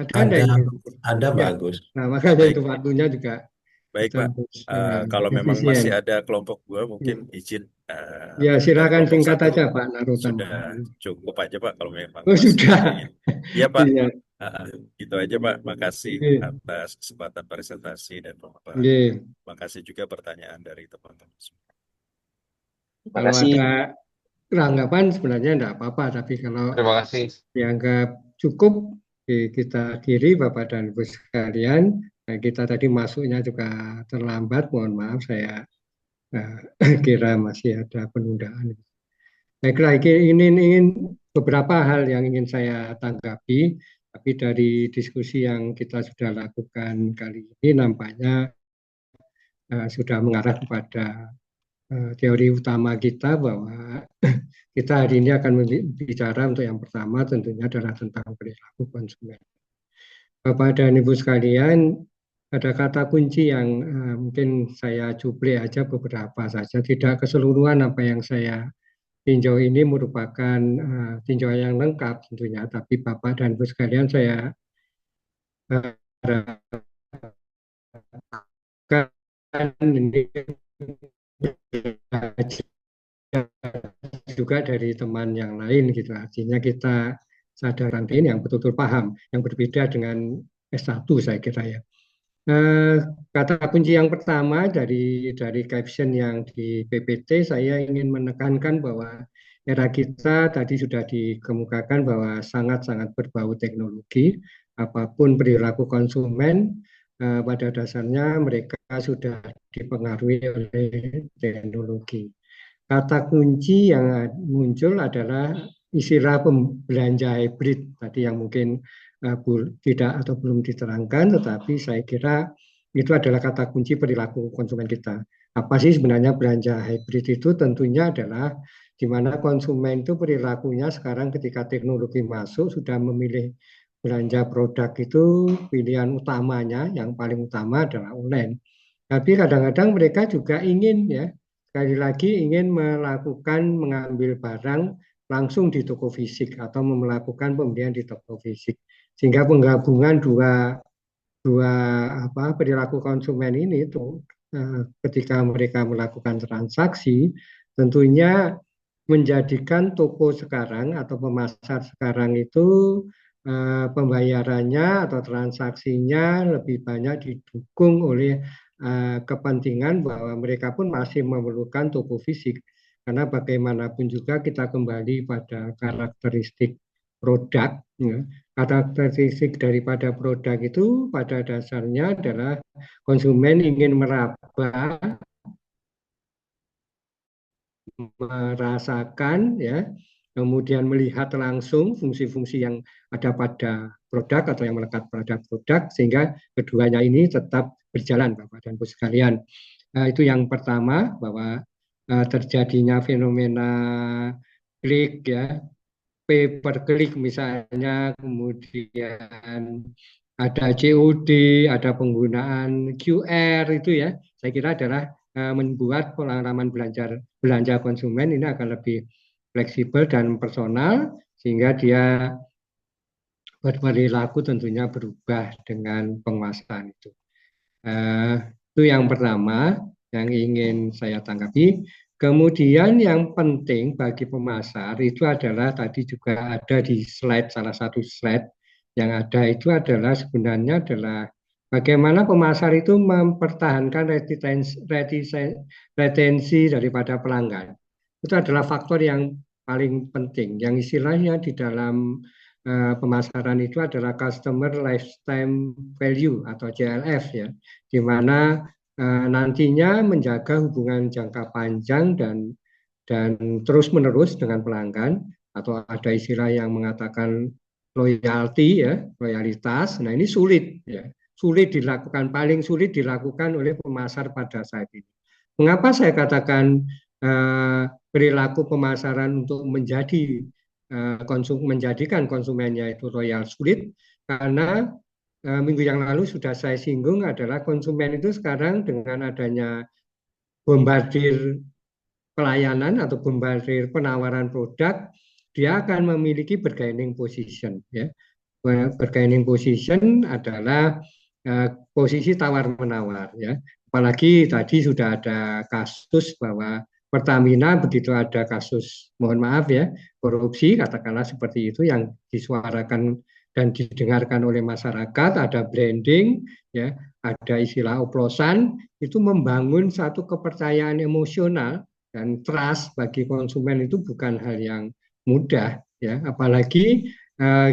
Speaker 1: Ada
Speaker 9: Pak
Speaker 1: ya.
Speaker 9: Agus.
Speaker 1: Nah, makanya
Speaker 2: Baik.
Speaker 1: itu waktunya juga
Speaker 2: Baik
Speaker 1: kita
Speaker 2: Pak,
Speaker 1: harus,
Speaker 2: kalau memang
Speaker 1: efisien.
Speaker 2: masih ada kelompok 2 mungkin izin.
Speaker 1: Ya
Speaker 2: dengan
Speaker 1: silakan
Speaker 2: kelompok
Speaker 1: singkat
Speaker 2: 1
Speaker 1: aja Pak Naruto.
Speaker 2: sudah cukup aja Pak kalau memang
Speaker 1: Oh,
Speaker 2: masih
Speaker 1: sudah.
Speaker 2: ingin. Iya Pak,
Speaker 1: Iya.
Speaker 2: gitu aja Pak. Makasih
Speaker 1: Iya.
Speaker 2: atas kesempatan presentasi dan pemaparan.
Speaker 1: Iya.
Speaker 2: Makasih juga pertanyaan dari teman-teman semua.
Speaker 8: Terima
Speaker 1: Kalau
Speaker 8: kasih.
Speaker 1: ada tanggapan sebenarnya enggak apa-apa, tapi kalau
Speaker 3: Terima kasih.
Speaker 1: dianggap cukup kita akhiri Bapak dan Ibu sekalian. Nah, kita tadi masuknya juga terlambat, mohon maaf, saya kira masih ada penundaan. Baiklah, ini ingin beberapa hal yang ingin saya tanggapi, tapi dari diskusi yang kita sudah lakukan kali ini nampaknya sudah mengarah kepada teori utama kita, bahwa kita hari ini akan bicara untuk yang pertama tentunya adalah tentang perilaku konsumen. Bapak dan Ibu sekalian, ada kata kunci yang mungkin saya cuplik aja beberapa saja, tidak keseluruhan apa yang saya tinjau ini merupakan tinjauan yang lengkap tentunya, tapi Bapak dan Ibu sekalian saya harapkan ini belajar juga dari teman yang lain gitu. Artinya kita sadar yang betul-betul paham, yang berbeda dengan S1 saya kira ya. Kata kunci yang pertama dari caption yang di PPT, saya ingin menekankan bahwa era kita tadi sudah dikemukakan bahwa sangat-sangat berbau teknologi. Apapun perilaku konsumen, pada dasarnya mereka sudah dipengaruhi oleh teknologi. Kata kunci yang muncul adalah istilah belanja hybrid tadi yang mungkin tidak atau belum diterangkan, tetapi saya kira itu adalah kata kunci perilaku konsumen kita. Apa sih sebenarnya belanja hybrid itu? Tentunya adalah di mana konsumen itu perilakunya sekarang ketika teknologi masuk sudah memilih belanja produk itu pilihan utamanya, yang paling utama adalah online. Tapi kadang-kadang mereka juga ingin ya, sekali lagi ingin mengambil barang langsung di toko fisik atau melakukan pembelian di toko fisik. Sehingga penggabungan dua perilaku konsumen ini itu ketika mereka melakukan transaksi tentunya menjadikan toko sekarang atau pemasar sekarang itu pembayarannya atau transaksinya lebih banyak didukung oleh kepentingan bahwa mereka pun masih memerlukan toko fisik, karena bagaimanapun juga kita kembali pada karakteristik produk ya. Karakteristik daripada produk itu pada dasarnya adalah konsumen ingin meraba, merasakan ya, kemudian melihat langsung fungsi-fungsi yang ada pada produk atau yang melekat pada produk, sehingga keduanya ini tetap berjalan Bapak dan Ibu sekalian. Itu yang pertama, bahwa terjadinya fenomena klik ya, pay per klik misalnya, kemudian ada COD, ada penggunaan QR itu ya, saya kira adalah membuat pengalaman belanja konsumen ini akan lebih fleksibel dan personal, sehingga dia berperilaku tentunya berubah dengan penguasaan itu. Itu yang pertama yang ingin saya tanggapi. Kemudian yang penting bagi pemasar itu adalah tadi juga ada di slide, salah satu slide yang ada itu adalah sebenarnya adalah bagaimana pemasar itu mempertahankan retensi daripada pelanggan. Itu adalah faktor yang paling penting, yang istilahnya di dalam pemasaran itu adalah customer lifetime value atau CLV ya, di mana nantinya menjaga hubungan jangka panjang dan terus menerus dengan pelanggan, atau ada istilah yang mengatakan loyalty ya, loyalitas. Nah ini sulit ya, sulit dilakukan, paling sulit dilakukan oleh pemasar pada saat ini. Mengapa saya katakan perilaku pemasaran untuk menjadikan konsumennya itu loyal sulit? Karena minggu yang lalu sudah saya singgung adalah konsumen itu sekarang dengan adanya bombardir pelayanan atau bombardir penawaran produk, dia akan memiliki bargaining position ya. Bargaining position adalah posisi tawar-menawar ya. Apalagi tadi sudah ada kasus bahwa Pertamina begitu ada kasus, mohon maaf ya, korupsi katakanlah seperti itu yang disuarakan dan didengarkan oleh masyarakat, ada branding ya, ada istilah oplosan, itu membangun satu kepercayaan emosional dan trust bagi konsumen itu bukan hal yang mudah ya. Apalagi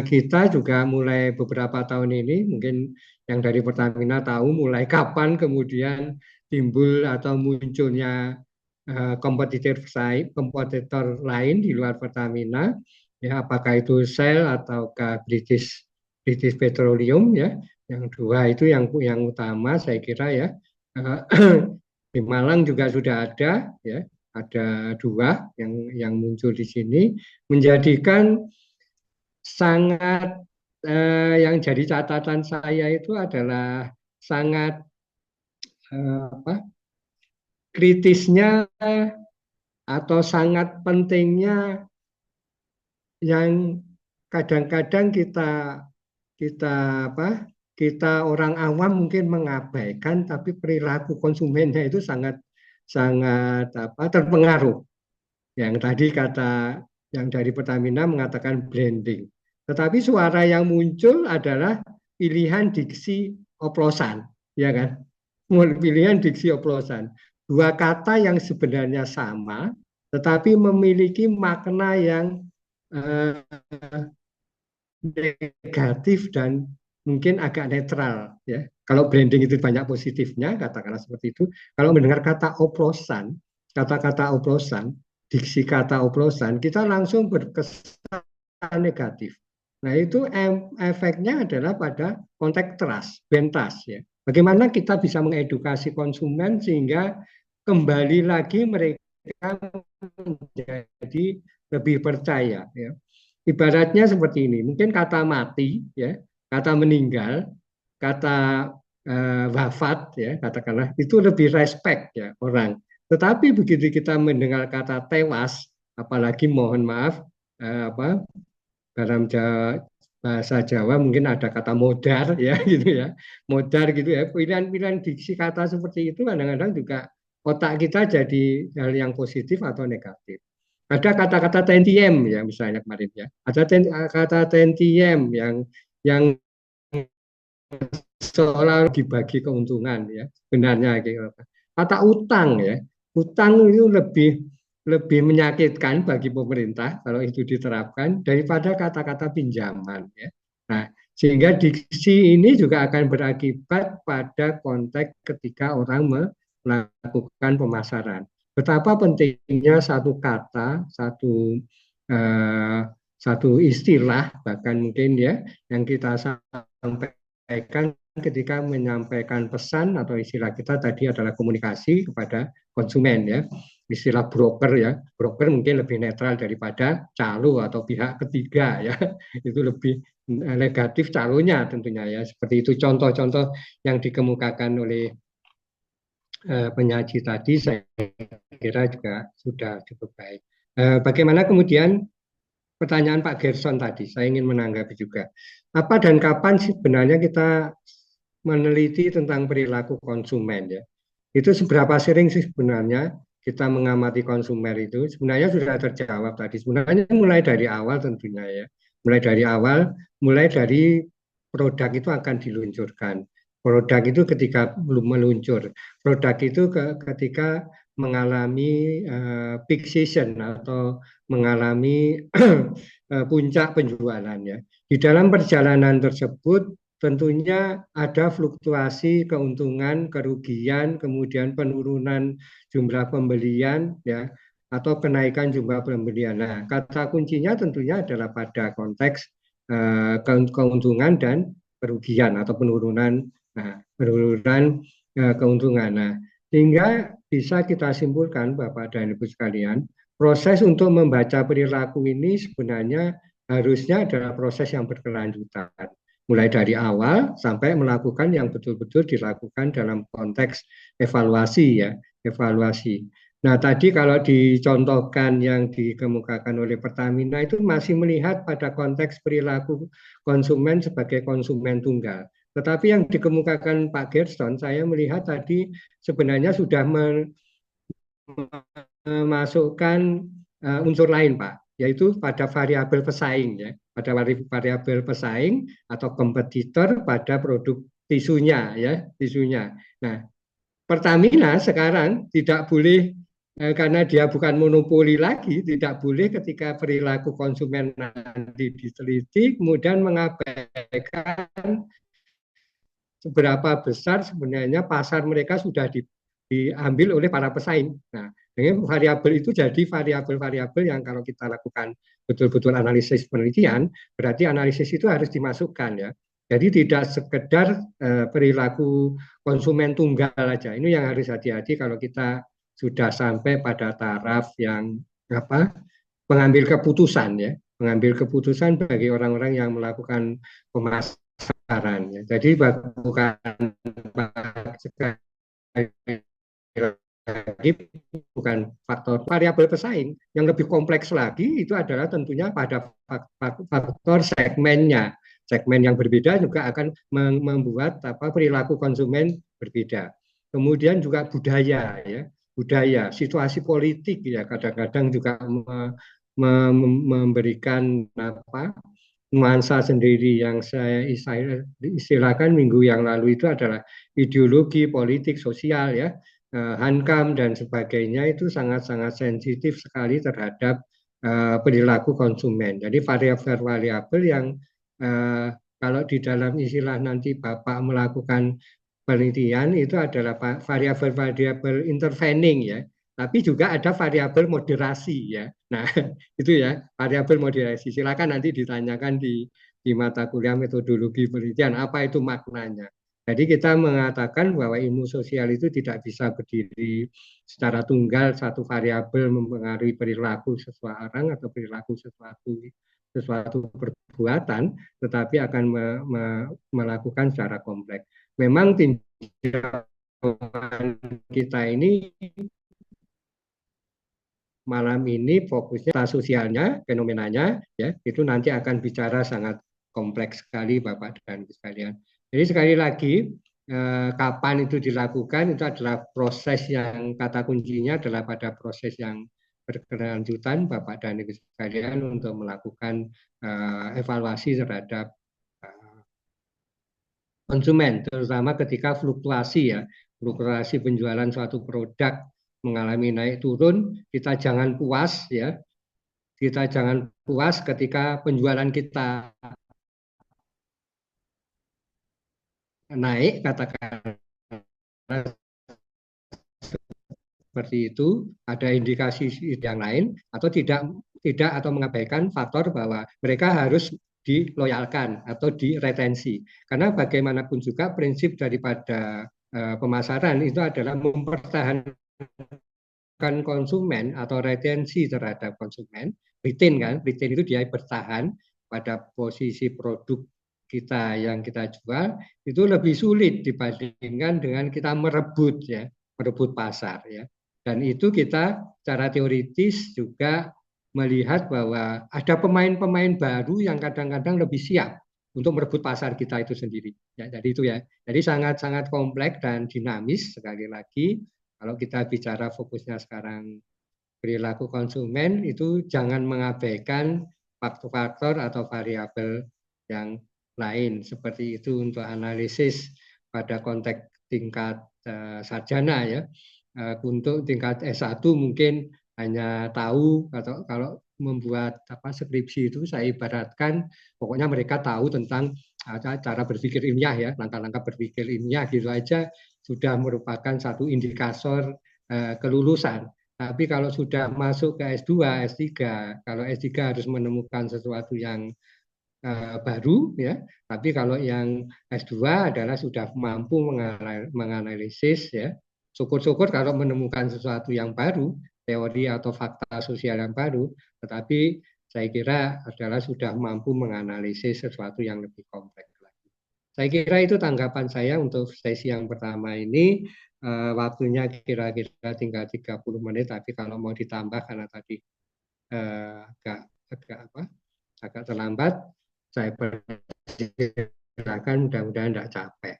Speaker 1: kita juga mulai beberapa tahun ini, mungkin yang dari Pertamina tahu mulai kapan kemudian timbul atau munculnya kompetitor lain di luar Pertamina ya, apakah itu Shell ataukah British Petroleum ya, yang dua itu yang utama saya kira ya. Di Malang juga sudah ada ya, ada dua yang muncul di sini, menjadikan sangat yang jadi catatan saya itu adalah sangat kritisnya atau sangat pentingnya yang kadang-kadang kita orang awam mungkin mengabaikan, tapi perilaku konsumennya itu sangat sangat terpengaruh. Yang tadi kata yang dari Pertamina mengatakan blending. Tetapi suara yang muncul adalah pilihan diksi oplosan, ya kan? Pilihan diksi oplosan. Dua kata yang sebenarnya sama, tetapi memiliki makna yang negatif dan mungkin agak netral, ya. Kalau blending itu banyak positifnya, katakanlah seperti itu. Kalau mendengar kata oplosan, kata-kata oplosan, diksi kata oplosan, kita langsung berkesan negatif. Nah, itu efeknya adalah pada konteks trust, bentas, ya. Bagaimana kita bisa mengedukasi konsumen sehingga kembali lagi mereka menjadi lebih percaya, ya. Ibaratnya seperti ini, mungkin kata mati, ya, kata meninggal, kata wafat, ya, katakanlah itu lebih respect, ya, orang. Tetapi begitu kita mendengar kata tewas, apalagi mohon maaf, dalam bahasa Jawa mungkin ada kata modar, ya, gitu ya, modar gitu ya. Pilihan-pilihan diksi kata seperti itu kadang-kadang juga otak kita jadi hal yang positif atau negatif. Ada kata-kata tantiem, ya, misalnya kemarin, ya. Ada kata tantiem yang seolah dibagi keuntungan, ya, sebenarnya gitu. Kata utang, ya, utang itu lebih menyakitkan bagi pemerintah kalau itu diterapkan daripada kata-kata pinjaman, ya. Nah, sehingga diksi ini juga akan berakibat pada konteks ketika orang melakukan pemasaran. Betapa pentingnya satu kata, satu istilah, bahkan mungkin, ya, yang kita sampaikan ketika menyampaikan pesan atau istilah kita tadi adalah komunikasi kepada konsumen, ya. Istilah broker, ya, broker mungkin lebih netral daripada calo atau pihak ketiga, ya. Itu lebih negatif calonya tentunya, ya. Seperti itu contoh-contoh yang dikemukakan oleh penyaji tadi, saya kira juga sudah cukup baik. Bagaimana kemudian pertanyaan Pak Gerson tadi, saya ingin menanggapi juga. Apa dan kapan sebenarnya kita meneliti tentang perilaku konsumen, ya? Itu seberapa sering sih sebenarnya kita mengamati konsumen itu? Sebenarnya sudah terjawab tadi. Sebenarnya mulai dari awal tentunya, ya. Mulai dari produk itu akan diluncurkan. Produk itu ketika belum meluncur, produk itu ketika mengalami peak season atau mengalami puncak penjualannya. Di dalam perjalanan tersebut tentunya ada fluktuasi keuntungan, kerugian, kemudian penurunan jumlah pembelian, ya, atau kenaikan jumlah pembelian. Nah, kata kuncinya tentunya adalah pada konteks keuntungan dan kerugian atau penurunan keuntungan. Nah, sehingga bisa kita simpulkan, Bapak dan Ibu sekalian, proses untuk membaca perilaku ini sebenarnya harusnya adalah proses yang berkelanjutan. Mulai dari awal sampai melakukan yang betul-betul dilakukan dalam konteks evaluasi, ya, evaluasi. Nah, tadi kalau dicontohkan yang dikemukakan oleh Pertamina itu masih melihat pada konteks perilaku konsumen sebagai konsumen tunggal. Tetapi yang dikemukakan Pak Gerson, saya melihat tadi sebenarnya sudah memasukkan unsur lain, Pak, yaitu pada variabel pesaing, ya, pada variabel pesaing atau kompetitor pada produk tisunya, ya, tisunya. Nah, Pertamina sekarang tidak boleh, karena dia bukan monopoli lagi, tidak boleh ketika perilaku konsumen nanti diteliti kemudian mengabaikan seberapa besar sebenarnya pasar mereka sudah diambil oleh para pesaing. Nah, dengan variabel itu jadi variabel-variabel yang kalau kita lakukan betul-betul analisis penelitian, berarti analisis itu harus dimasukkan, ya. Jadi tidak sekedar perilaku konsumen tunggal aja. Ini yang harus hati-hati kalau kita sudah sampai pada taraf yang mengambil keputusan, ya, mengambil keputusan bagi orang-orang yang melakukan pemasaran, ya. Jadi bukan bukan faktor variabel pesaing, yang lebih kompleks lagi itu adalah tentunya pada faktor segmennya. Segmen yang berbeda juga akan membuat perilaku konsumen berbeda. Kemudian juga budaya, ya. budaya, situasi politik ya kadang-kadang juga memberikan apa nuansa sendiri. Yang saya istilahkan minggu yang lalu itu adalah ideologi politik sosial ya. Hankam dan sebagainya itu sangat-sangat sensitif sekali terhadap perilaku konsumen. Jadi variabel-variabel yang kalau di dalam istilah nanti Bapak melakukan penelitian itu adalah variabel-variabel intervening ya, tapi juga ada variabel moderasi ya. Nah, itu ya variabel moderasi. Silakan nanti ditanyakan di mata kuliah metodologi penelitian apa itu maknanya. Jadi kita mengatakan bahwa ilmu sosial itu tidak bisa berdiri secara tunggal satu variabel mempengaruhi perilaku seseorang atau perilaku sesuatu perbuatan, tetapi akan melakukan secara kompleks. Memang tinjauan kita ini malam ini fokusnya sosialnya, fenomenanya, ya itu nanti akan bicara sangat kompleks sekali Bapak dan Ibu sekalian. Jadi sekali lagi, kapan itu dilakukan itu adalah proses yang kata kuncinya adalah pada proses yang berkelanjutan Bapak dan Ibu sekalian untuk melakukan evaluasi terhadap konsumen, terutama ketika fluktuasi ya, fluktuasi penjualan suatu produk mengalami naik turun, kita jangan puas ya, kita jangan puas ketika penjualan kita naik, katakan seperti itu, ada indikasi yang lain atau tidak atau mengabaikan faktor bahwa mereka harus diloyalkan atau diretensi. Karena bagaimanapun juga prinsip daripada pemasaran itu adalah mempertahankan konsumen atau retensi terhadap konsumen. Retain kan, retain itu dia bertahan pada posisi produk kita yang kita jual itu lebih sulit dibandingkan dengan kita merebut ya, merebut pasar ya. Dan itu kita secara teoritis juga melihat bahwa ada pemain-pemain baru yang kadang-kadang lebih siap untuk merebut pasar kita itu sendiri. Ya, jadi itu ya. Jadi sangat-sangat kompleks dan dinamis sekali lagi. Kalau kita bicara fokusnya sekarang perilaku konsumen itu jangan mengabaikan faktor-faktor atau variabel yang lain seperti itu untuk analisis pada konteks tingkat sarjana ya. Untuk tingkat S1 mungkin hanya tahu atau kalau membuat skripsi itu saya ibaratkan pokoknya mereka tahu tentang cara berpikir ilmiah ya, langkah-langkah berpikir ilmiah gitu aja sudah merupakan satu indikator kelulusan. Tapi kalau sudah masuk ke S2, S3, kalau S3 harus menemukan sesuatu yang baru ya. Tapi kalau yang S2 adalah sudah mampu menganalisis ya. Syukur-syukur kalau menemukan sesuatu yang baru, teori atau fakta sosial yang baru, tetapi saya kira adalah sudah mampu menganalisis sesuatu yang lebih kompleks lagi. Saya kira itu tanggapan saya untuk sesi yang pertama ini. Waktunya kira-kira tinggal 30 menit, tapi kalau mau ditambah karena tadi agak terlambat, saya persilakan mudah-mudahan tidak capek.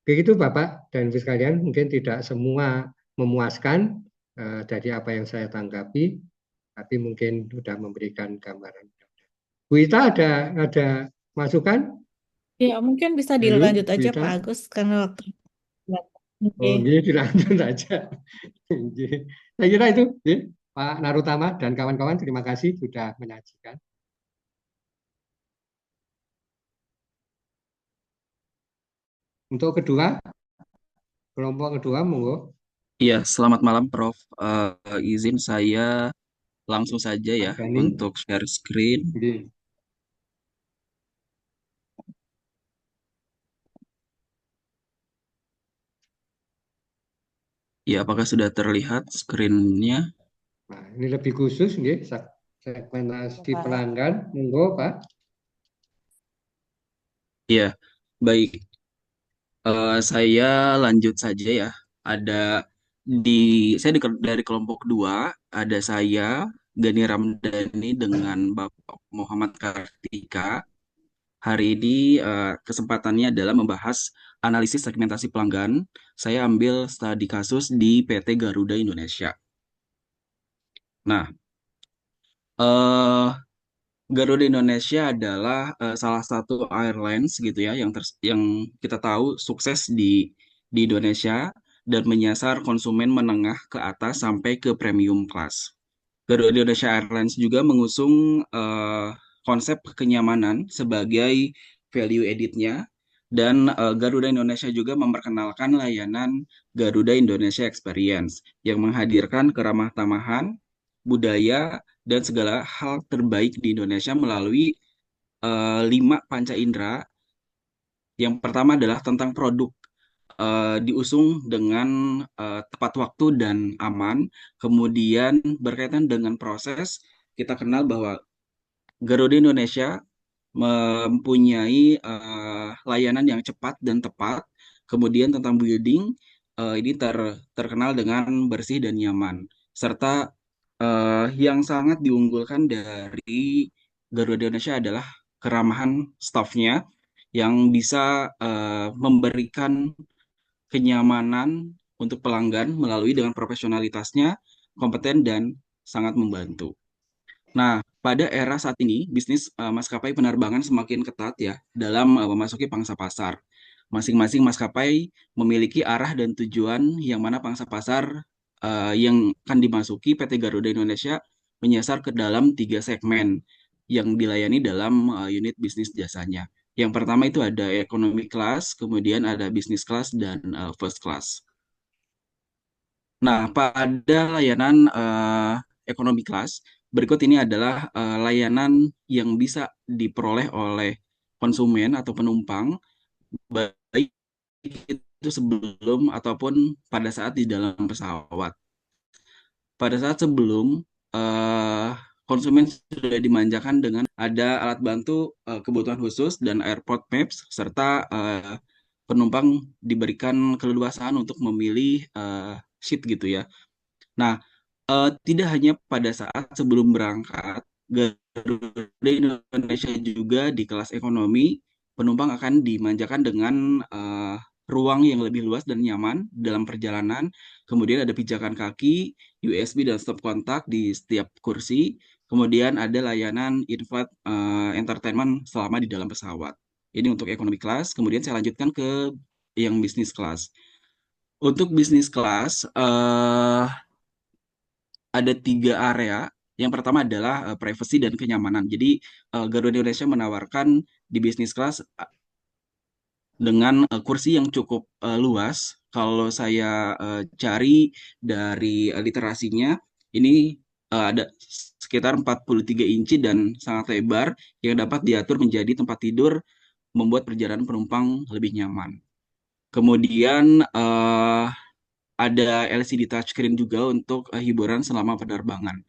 Speaker 1: Begitu Bapak dan Ibu sekalian, mungkin tidak semua memuaskan dari apa yang saya tanggapi, tapi mungkin sudah memberikan gambaran. Bu Ita ada masukan?
Speaker 9: Ya, mungkin bisa dilanjut aja Pak Agus karena waktu.
Speaker 1: Oh, ini dilanjut aja. Saya kira itu, Pak Narutama dan kawan-kawan, terima kasih sudah menyajikan. Untuk kelompok kedua, monggo.
Speaker 10: Iya, selamat malam Prof. Izin saya langsung saja ya untuk share screen. Ya, apakah sudah terlihat screen-nya?
Speaker 1: Nah, ini lebih khusus nih, segmentasi pelanggan, monggo Pak.
Speaker 10: Iya, baik. Saya lanjut saja ya. Saya dari kelompok 2, ada saya Gani Ramdhani dengan Bapak Muhammad Kartika. hari ini kesempatannya adalah membahas analisis segmentasi pelanggan. Saya ambil studi kasus di PT Garuda Indonesia. Nah, eh, Garuda Indonesia adalah salah satu airlines gitu ya yang kita tahu sukses di Indonesia dan menyasar konsumen menengah ke atas sampai ke premium class. Garuda Indonesia Airlines juga mengusung konsep kenyamanan sebagai value added-nya dan Garuda Indonesia juga memperkenalkan layanan Garuda Indonesia Experience yang menghadirkan keramah tamahan, budaya, dan segala hal terbaik di Indonesia melalui 5 panca indera. Yang pertama adalah tentang produk, diusung dengan tepat waktu dan aman. Kemudian berkaitan dengan proses, kita kenal bahwa Garuda Indonesia mempunyai layanan yang cepat dan tepat. Kemudian tentang building, ini terkenal dengan bersih dan nyaman. Serta yang sangat diunggulkan dari Garuda Indonesia adalah keramahan stafnya yang bisa memberikan kenyamanan untuk pelanggan melalui dengan profesionalitasnya, kompeten, dan sangat membantu. Nah, pada era saat ini, bisnis maskapai penerbangan semakin ketat ya dalam memasuki pangsa pasar. Masing-masing maskapai memiliki arah dan tujuan yang mana pangsa pasar yang akan dimasuki PT Garuda Indonesia menyasar ke dalam 3 segmen yang dilayani dalam unit bisnis jasanya. Yang pertama itu ada economy class, kemudian ada business class, dan first class. Nah, pada layanan economy class, berikut ini adalah layanan yang bisa diperoleh oleh konsumen atau penumpang, baik itu sebelum ataupun pada saat di dalam pesawat. Pada saat sebelum, eh, konsumen sudah dimanjakan dengan ada alat bantu kebutuhan khusus dan airport maps, serta penumpang diberikan keleluasaan untuk memilih seat gitu ya. Nah, tidak hanya pada saat sebelum berangkat, Garuda Indonesia juga di kelas ekonomi, penumpang akan dimanjakan dengan ruang yang lebih luas dan nyaman dalam perjalanan. Kemudian ada pijakan kaki, USB dan stop kontak di setiap kursi. Kemudian ada layanan in-flight entertainment selama di dalam pesawat. Ini untuk ekonomi kelas. Kemudian saya lanjutkan ke yang bisnis kelas. Untuk bisnis kelas, ada 3 area. Yang pertama adalah privacy dan kenyamanan. Jadi Garuda Indonesia menawarkan di bisnis kelas dengan kursi yang cukup luas. Kalau saya cari dari literasinya, ini ada sekitar 43 inci dan sangat lebar yang dapat diatur menjadi tempat tidur, membuat perjalanan penumpang lebih nyaman. Kemudian ada LCD touchscreen juga untuk hiburan selama penerbangan.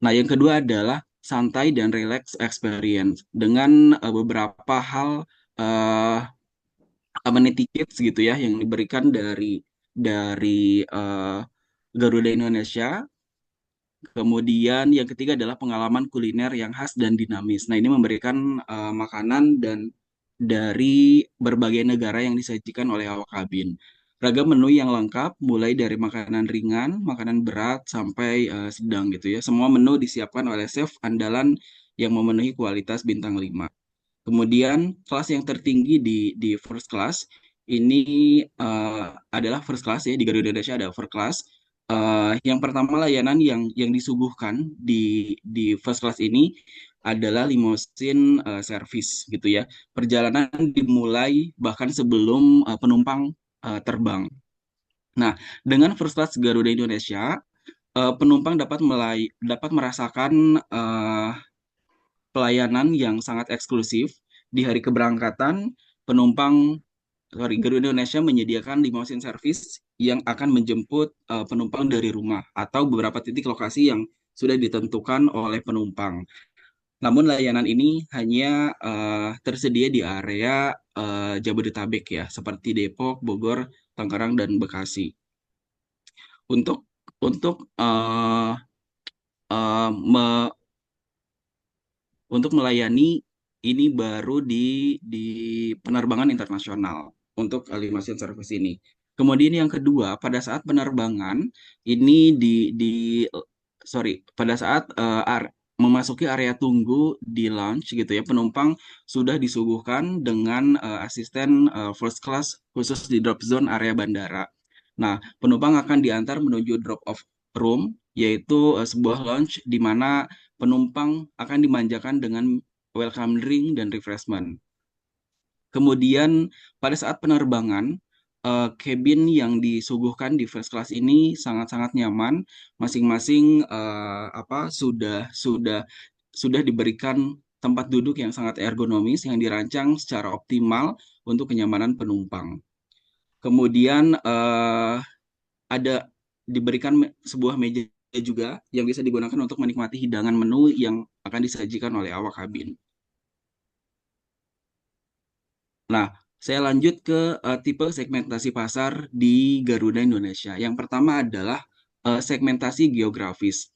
Speaker 10: Nah, yang kedua adalah santai dan relax experience dengan beberapa hal amenity kits gitu ya yang diberikan dari Garuda Indonesia. Kemudian yang ketiga adalah pengalaman kuliner yang khas dan dinamis. Nah, ini memberikan makanan dan dari berbagai negara yang disajikan oleh awak kabin. Ragam menu yang lengkap, mulai dari makanan ringan, makanan berat, sampai sedang gitu ya. Semua menu disiapkan oleh chef andalan yang memenuhi kualitas bintang 5. Kemudian kelas yang tertinggi di first class ini adalah first class ya, di Garuda Indonesia ada first class. Yang pertama layanan yang disuguhkan di first class ini adalah limousine service gitu ya. Perjalanan dimulai bahkan sebelum penumpang terbang. Nah, dengan first class Garuda Indonesia, penumpang dapat merasakan pelayanan yang sangat eksklusif. Di hari keberangkatan, Garuda Indonesia menyediakan limousine service yang akan menjemput penumpang dari rumah atau beberapa titik lokasi yang sudah ditentukan oleh penumpang. Namun layanan ini hanya tersedia di area Jabodetabek ya, seperti Depok, Bogor, Tangerang, dan Bekasi. Untuk melayani ini baru di penerbangan internasional untuk limousine service ini. Kemudian yang kedua, pada saat penerbangan ini pada saat memasuki area tunggu di lounge gitu ya, penumpang sudah disuguhkan dengan asisten first class khusus di drop zone area bandara. Nah, penumpang akan diantar menuju drop off room, yaitu sebuah lounge di mana penumpang akan dimanjakan dengan welcome drink dan refreshment. Kemudian pada saat penerbangan, cabin yang disuguhkan di first class ini sangat-sangat nyaman. Masing-masing sudah diberikan tempat duduk yang sangat ergonomis yang dirancang secara optimal untuk kenyamanan penumpang. Kemudian ada diberikan sebuah meja juga yang bisa digunakan untuk menikmati hidangan menu yang akan disajikan oleh awak kabin. Nah, saya lanjut ke tipe segmentasi pasar di Garuda Indonesia. Yang pertama adalah segmentasi geografis.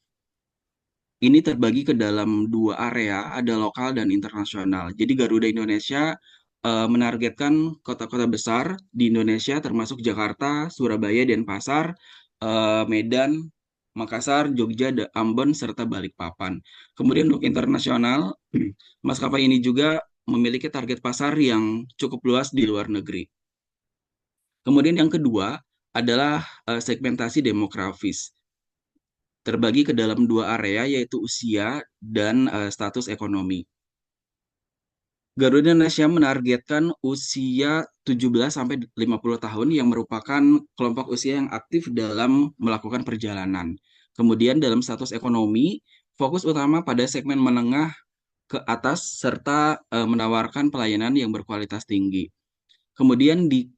Speaker 10: Ini terbagi ke dalam dua area, ada lokal dan internasional. Jadi Garuda Indonesia menargetkan kota-kota besar di Indonesia termasuk Jakarta, Surabaya, Denpasar, Medan, Makassar, Jogja, Ambon, serta Balikpapan. Kemudian untuk internasional, maskapai ini juga memiliki target pasar yang cukup luas di luar negeri. Kemudian yang kedua adalah segmentasi demografis. Terbagi ke dalam dua area yaitu usia dan status ekonomi. Garuda Indonesia menargetkan usia 17 sampai 50 tahun yang merupakan kelompok usia yang aktif dalam melakukan perjalanan. Kemudian dalam status ekonomi, fokus utama pada segmen menengah ke atas serta menawarkan pelayanan yang berkualitas tinggi. Kemudian di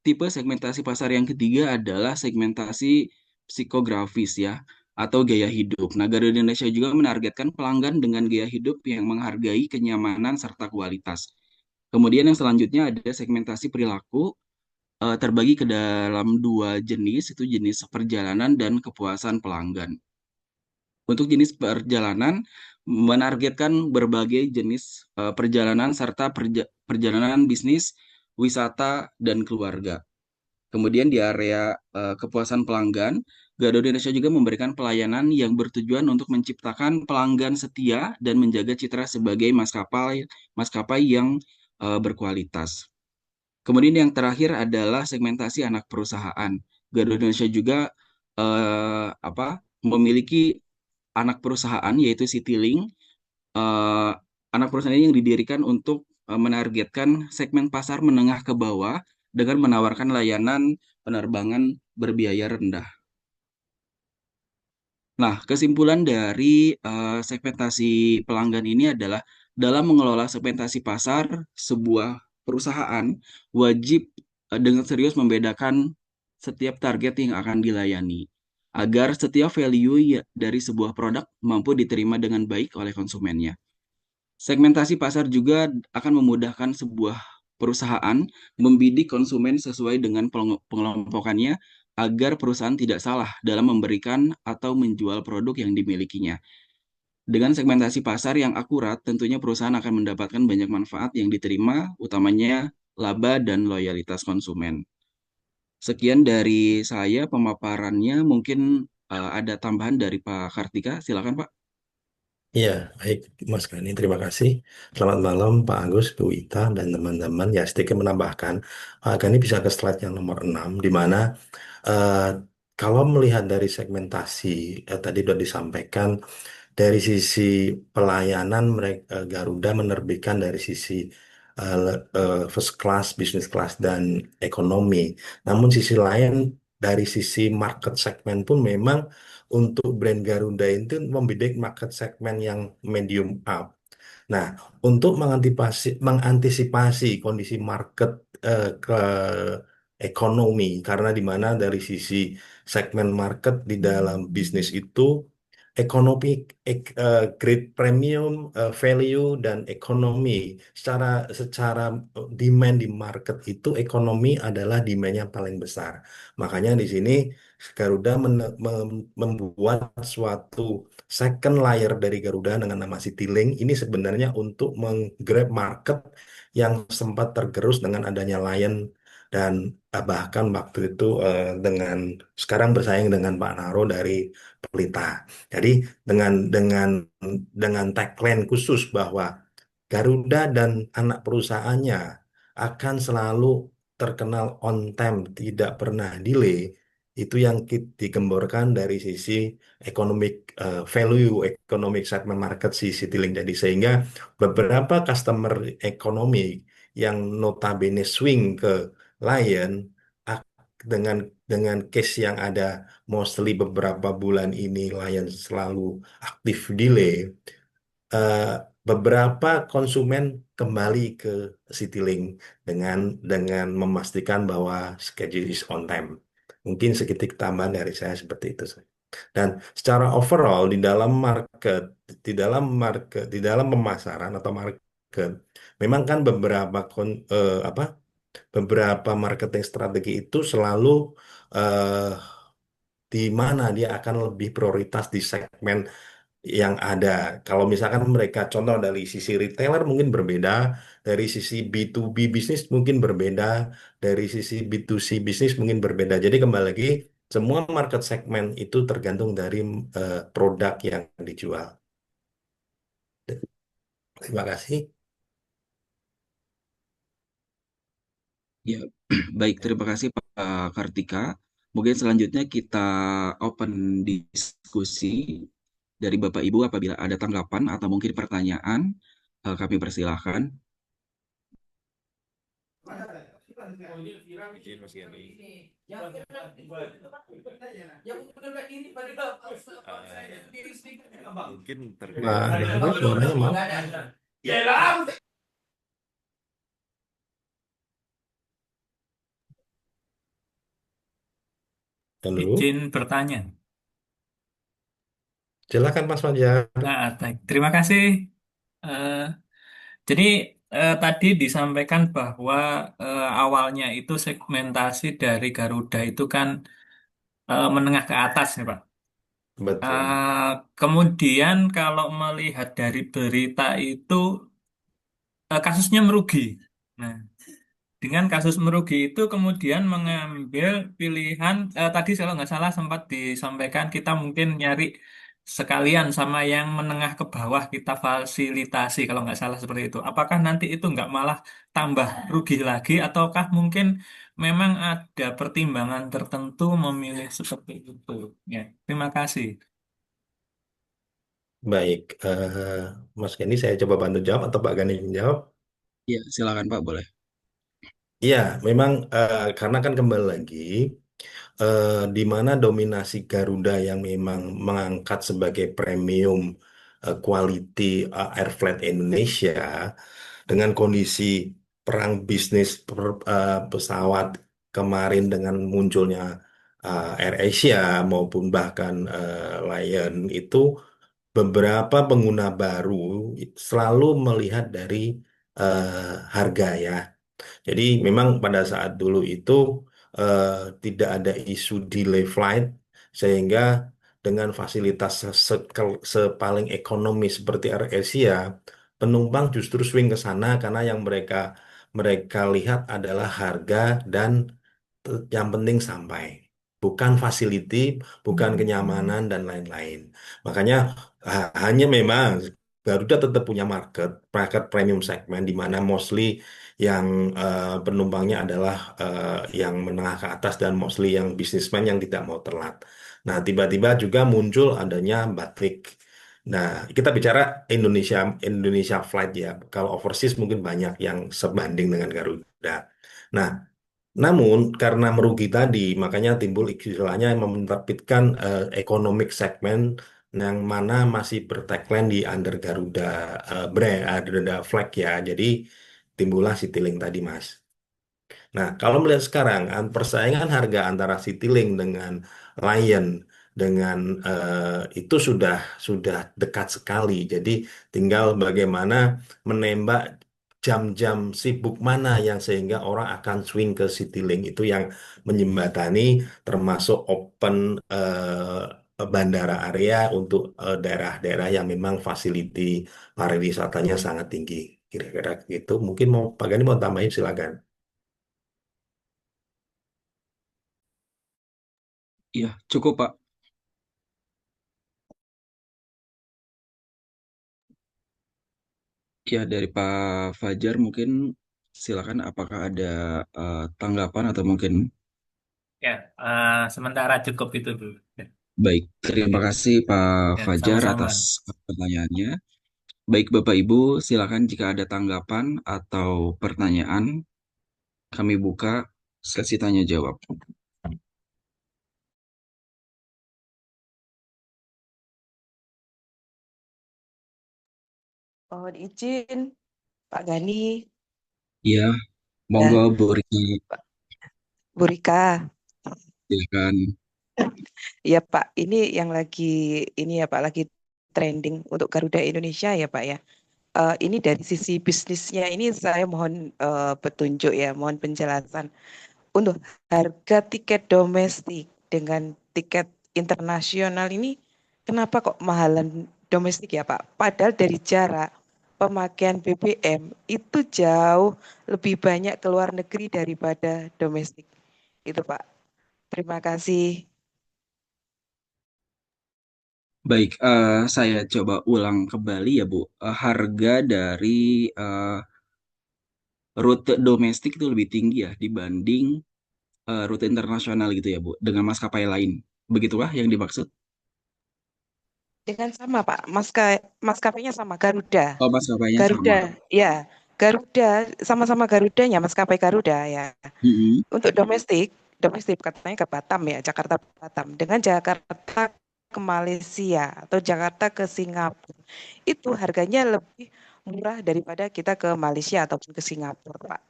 Speaker 10: tipe segmentasi pasar yang ketiga adalah segmentasi psikografis ya atau gaya hidup. Nah, Garuda Indonesia juga menargetkan pelanggan dengan gaya hidup yang menghargai kenyamanan serta kualitas. Kemudian yang selanjutnya ada segmentasi perilaku terbagi ke dalam dua jenis, itu jenis perjalanan dan kepuasan pelanggan. Untuk jenis perjalanan, menargetkan berbagai jenis perjalanan serta perjalanan bisnis, wisata, dan keluarga. Kemudian di area kepuasan pelanggan, Garuda Indonesia juga memberikan pelayanan yang bertujuan untuk menciptakan pelanggan setia dan menjaga citra sebagai maskapai yang berkualitas. Kemudian yang terakhir adalah segmentasi anak perusahaan. Garuda Indonesia juga memiliki anak perusahaan yaitu Citylink. Anak perusahaan ini yang didirikan untuk menargetkan segmen pasar menengah ke bawah dengan menawarkan layanan penerbangan berbiaya rendah. Nah, kesimpulan dari segmentasi pelanggan ini adalah dalam mengelola segmentasi pasar, sebuah perusahaan wajib dengan serius membedakan setiap target yang akan dilayani, agar setiap value dari sebuah produk mampu diterima dengan baik oleh konsumennya. Segmentasi pasar juga akan memudahkan sebuah perusahaan membidik konsumen sesuai dengan pengelompokannya agar perusahaan tidak salah dalam memberikan atau menjual produk yang dimilikinya. Dengan segmentasi pasar yang akurat, tentunya perusahaan akan mendapatkan banyak manfaat yang diterima, utamanya laba dan loyalitas konsumen. Sekian dari saya pemaparannya, mungkin ada tambahan dari Pak Kartika, silakan Pak.
Speaker 11: Iya, baik Mas Gani, terima kasih. Selamat malam Pak Agus, Bu Ita, dan teman-teman. Ya, sedikit menambahkan, Pak Gani bisa ke slide yang nomor 6, di mana kalau melihat dari segmentasi, tadi sudah disampaikan, dari sisi pelayanan mereka Garuda menerbitkan dari sisi first class, business class, dan ekonomi. Namun sisi lain dari sisi market segmen pun memang untuk brand Garuda itu membidik market segmen yang medium up. Nah, untuk mengantisipasi kondisi market ke ekonomi, karena di mana dari sisi segmen market di dalam bisnis itu grade premium, value dan ekonomi. Secara demand di market itu ekonomi adalah demand yang paling besar. Makanya di sini Garuda membuat suatu second layer dari Garuda dengan nama Citylink ini sebenarnya untuk menggrab market yang sempat tergerus dengan adanya Lion dan bahkan waktu itu dengan sekarang bersaing dengan Pak Naro dari Pelita. Jadi dengan tagline khusus bahwa Garuda dan anak perusahaannya akan selalu terkenal on time, tidak pernah delay. Itu yang digemborkan dari sisi economic value, economic segment market si Citylink. Jadi sehingga beberapa customer ekonomi yang notabene swing ke Lion dengan case yang ada mostly beberapa bulan ini Lion selalu aktif delay, eh, beberapa konsumen kembali ke Citylink dengan memastikan bahwa schedule is on time. Mungkin sedikit tambahan dari saya seperti itu. Dan secara overall di dalam pemasaran atau market, memang kan beberapa marketing strategi itu selalu eh, di mana dia akan lebih prioritas di segmen yang ada. Kalau misalkan mereka contoh dari sisi retailer mungkin berbeda, dari sisi B2B bisnis mungkin berbeda, dari sisi B2C bisnis mungkin berbeda. Jadi kembali lagi, semua market segmen itu tergantung dari produk yang dijual. Terima kasih.
Speaker 10: Ya, baik, terima kasih Pak Kartika. Mungkin selanjutnya kita open diskusi dari Bapak Ibu apabila ada tanggapan atau mungkin pertanyaan, kami persilahkan.
Speaker 2: Izin Mas Gani. Mungkin terkait
Speaker 11: Suaranya maaf. Halo.
Speaker 12: Izin bertanya.
Speaker 11: Silakan Mas Fajar.
Speaker 12: Baik. Terima kasih. Eh, jadi tadi disampaikan bahwa awalnya itu segmentasi dari Garuda itu kan menengah ke atas ya Pak.
Speaker 11: Betul.
Speaker 12: Kemudian kalau melihat dari berita itu kasusnya merugi. Nah, dengan kasus merugi itu kemudian mengambil pilihan tadi kalau nggak salah sempat disampaikan kita mungkin nyari sekalian sama yang menengah ke bawah kita fasilitasi kalau nggak salah seperti itu. Apakah nanti itu nggak malah tambah rugi lagi ataukah mungkin memang ada pertimbangan tertentu memilih seperti itu? Ya, terima kasih.
Speaker 11: Baik, Mas Gani saya coba bantu jawab atau Pak Gani yang jawab?
Speaker 10: Ya, silakan Pak, boleh.
Speaker 11: Iya, memang karena kan kembali lagi di mana dominasi Garuda yang memang mengangkat sebagai premium quality air flight Indonesia dengan kondisi perang bisnis pesawat kemarin dengan munculnya AirAsia maupun bahkan Lion itu beberapa pengguna baru selalu melihat dari harga ya. Jadi memang pada saat dulu itu eh, tidak ada isu delay flight sehingga dengan fasilitas sepaling ekonomis seperti AirAsia, penumpang justru swing ke sana karena yang mereka mereka lihat adalah harga dan yang penting sampai. Bukan facility, bukan kenyamanan dan lain-lain. Makanya hanya memang Garuda tetap punya market premium segment di mana mostly yang penumpangnya adalah yang menengah ke atas dan mostly yang bisnismen yang tidak mau telat. Nah, tiba-tiba juga muncul adanya batik. Nah, kita bicara Indonesia Indonesia flight ya. Kalau overseas mungkin banyak yang sebanding dengan Garuda. Nah, namun karena merugi tadi, makanya timbul istilahnya yang menerbitkan economic segment yang mana masih bertagline di under Garuda brand, Garuda flag ya. Jadi timbullah Citylink tadi, Mas. Nah, kalau melihat sekarang persaingan harga antara Citylink dengan Lion itu sudah dekat sekali. Jadi tinggal bagaimana menembak jam-jam sibuk mana yang sehingga orang akan swing ke Citylink itu yang menjembatani termasuk open bandara area untuk daerah-daerah yang memang fasiliti pariwisatanya sangat tinggi. Kira-kira gitu. Mungkin Pak Gani mau tambahin silakan.
Speaker 10: Iya, cukup Pak. Ya, dari Pak Fajar mungkin silakan apakah ada tanggapan atau mungkin
Speaker 12: Ya, sementara cukup itu dulu. Ya,
Speaker 10: baik. Terima kasih Pak
Speaker 12: ya,
Speaker 10: Fajar
Speaker 12: sama-sama.
Speaker 10: atas pertanyaannya. Baik Bapak Ibu, silakan jika ada tanggapan atau pertanyaan, kami buka sesi tanya jawab.
Speaker 7: Mohon izin, Pak Gani,
Speaker 10: Iya,
Speaker 7: ya,
Speaker 10: monggo Bu Riki,
Speaker 7: Bu Rika.
Speaker 10: silakan.
Speaker 7: Ya Pak, ini yang ini ya Pak, lagi trending untuk Garuda Indonesia ya Pak ya. Ini dari sisi bisnisnya ini saya mohon petunjuk ya, mohon penjelasan. Untuk harga tiket domestik dengan tiket internasional ini, kenapa kok mahalan domestik ya Pak? Padahal dari jarak pemakaian BBM itu jauh lebih banyak ke luar negeri daripada domestik. Itu Pak. Terima kasih.
Speaker 10: Baik, saya coba ulang kembali ya Bu. Harga dari eh, rute domestik itu lebih tinggi ya dibanding rute internasional gitu ya Bu, dengan maskapai lain. Begitulah yang dimaksud?
Speaker 7: Dengan sama Pak, maskapainya sama Garuda.
Speaker 10: Oh, maskapainya sama.
Speaker 7: Garuda, ya. Garuda sama-sama Garudanya, maskapai Garuda ya.
Speaker 10: Mm-mm.
Speaker 7: Untuk domestik katanya ke Batam ya, Jakarta Batam. Dengan Jakarta ke Malaysia atau Jakarta ke Singapura. Itu harganya lebih murah daripada kita ke Malaysia ataupun ke Singapura, Pak.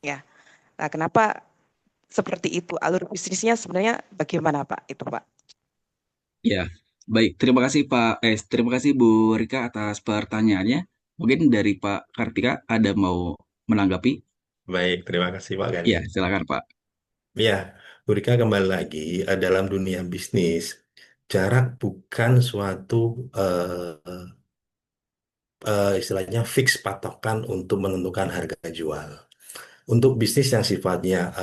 Speaker 7: Ya. Nah, kenapa seperti itu? Alur bisnisnya sebenarnya bagaimana, Pak? Itu, Pak.
Speaker 10: Ya, baik. Terima kasih Bu Rika atas pertanyaannya. Mungkin dari Pak Kartika ada mau menanggapi?
Speaker 11: Baik, terima kasih Pak Gani.
Speaker 10: Ya, silakan Pak.
Speaker 11: Ya, Bu Rika kembali lagi dalam dunia bisnis, jarak bukan suatu istilahnya fix patokan untuk menentukan harga jual. Untuk bisnis yang sifatnya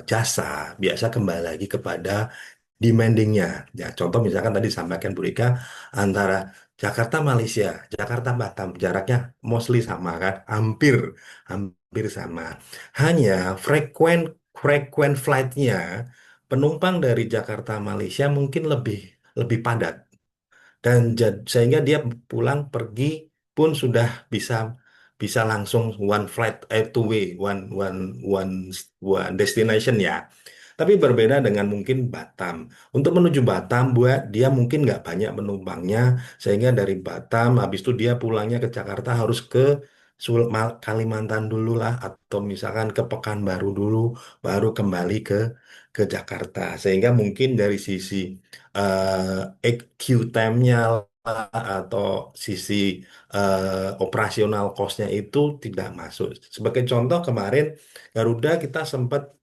Speaker 11: jasa, biasa kembali lagi kepada demandingnya. Ya, contoh misalkan tadi sampaikan Bu Rika antara Jakarta Malaysia, Jakarta Batam, jaraknya mostly sama kan, hampir hampir sama. Hanya frekuent flightnya penumpang dari Jakarta Malaysia mungkin lebih lebih padat dan sehingga dia pulang pergi pun sudah bisa bisa langsung one flight two way one one destination ya. Tapi berbeda dengan mungkin Batam. Untuk menuju Batam, buat dia mungkin nggak banyak penumpangnya, sehingga dari Batam, habis itu dia pulangnya ke Jakarta harus ke Kalimantan dulu lah, atau misalkan ke Pekanbaru dulu, baru kembali ke Jakarta. Sehingga mungkin dari sisi EQ time-nya lah, atau sisi operasional cost-nya itu tidak masuk. Sebagai contoh kemarin Garuda kita sempat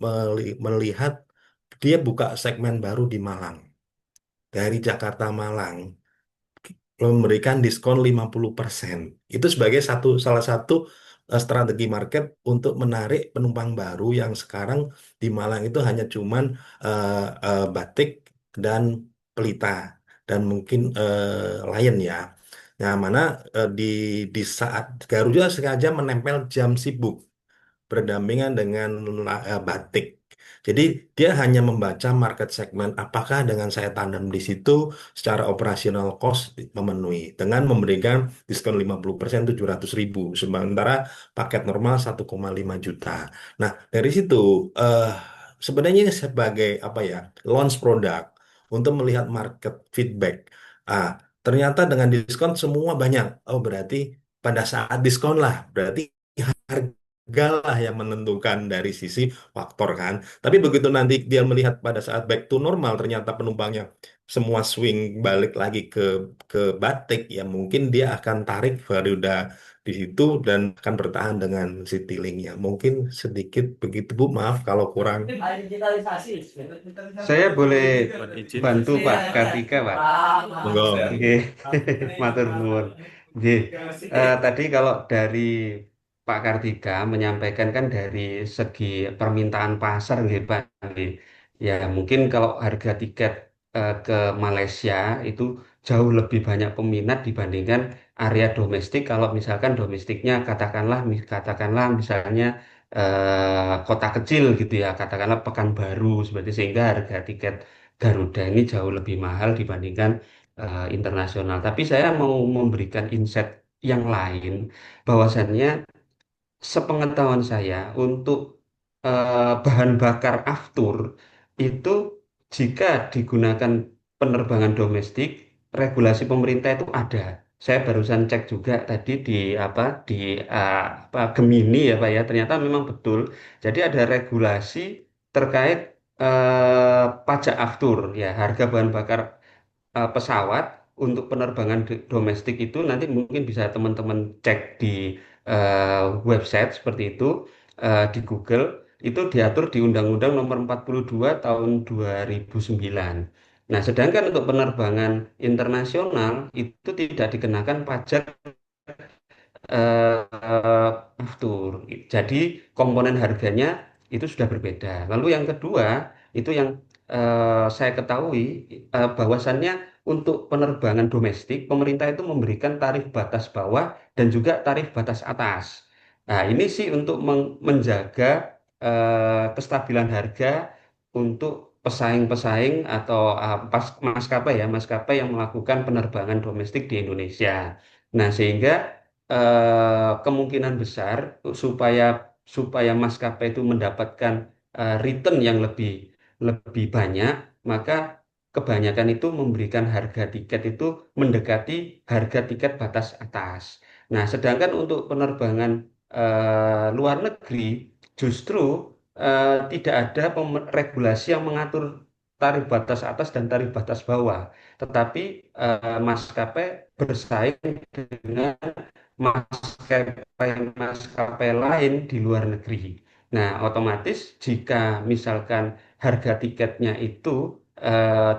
Speaker 11: melihat dia buka segmen baru di Malang. Dari Jakarta Malang memberikan diskon 50%. Itu sebagai salah satu strategi market untuk menarik penumpang baru yang sekarang di Malang itu hanya cuman Batik dan Pelita dan mungkin Lion ya. Nah, mana di saat Garuda sengaja menempel jam sibuk berdampingan dengan batik. Jadi dia hanya membaca market segmen apakah dengan saya tanam di situ secara operasional cost memenuhi dengan memberikan diskon 50% 700.000 sementara paket normal 1,5 juta. Nah, dari situ sebenarnya ini sebagai apa ya? Launch produk untuk melihat market feedback. Ah, ternyata dengan diskon semua banyak. Oh, berarti pada saat diskon lah berarti harga lah yang menentukan dari sisi faktor kan. Tapi begitu nanti dia melihat pada saat back to normal ternyata penumpangnya semua swing balik lagi ke batik ya mungkin dia akan tarik Garuda di situ dan akan bertahan dengan Citylink-nya. Mungkin sedikit begitu Bu, maaf kalau kurang.
Speaker 6: Saya boleh
Speaker 2: Mohon izin.
Speaker 6: bantu Pak Kartika, Pak.
Speaker 11: Monggo.
Speaker 6: Oke, matur nuwun. Nggih, tadi kalau dari Pak Kartika menyampaikan kan dari segi permintaan pasar nggih Pak. Nggih. Ya mungkin kalau harga tiket ke Malaysia itu jauh lebih banyak peminat dibandingkan area domestik. Kalau misalkan domestiknya katakanlah misalnya kota kecil gitu ya, katakanlah Pekanbaru seperti sehingga harga tiket Garuda ini jauh lebih mahal dibandingkan internasional. Tapi saya mau memberikan insight yang lain, bahwasannya sepengetahuan saya untuk bahan bakar aftur itu jika digunakan penerbangan domestik, regulasi pemerintah itu ada. Saya barusan cek juga tadi di Gemini ya Pak ya, ternyata memang betul. Jadi ada regulasi terkait pajak aftur ya, harga bahan bakar pesawat untuk penerbangan domestik itu nanti mungkin bisa teman-teman cek di website seperti itu, di Google itu diatur di Undang-Undang Nomor 42 Tahun 2009. Nah, sedangkan untuk penerbangan internasional itu tidak dikenakan pajak aftur. Jadi komponen harganya itu sudah berbeda. Lalu yang kedua itu yang saya ketahui bahwasannya untuk penerbangan domestik pemerintah itu memberikan tarif batas bawah dan juga tarif batas atas. Nah, ini sih untuk menjaga kestabilan harga untuk pesaing-pesaing atau maskapai yang melakukan penerbangan domestik di Indonesia. Nah, sehingga kemungkinan besar supaya supaya maskapai itu mendapatkan return yang lebih lebih banyak, maka kebanyakan itu memberikan harga tiket itu mendekati harga tiket batas atas. Nah, sedangkan untuk penerbangan luar negeri justru tidak ada regulasi yang mengatur tarif batas atas dan tarif batas bawah, tetapi maskapai bersaing dengan maskapai lain di luar negeri. Nah, otomatis jika misalkan harga tiketnya itu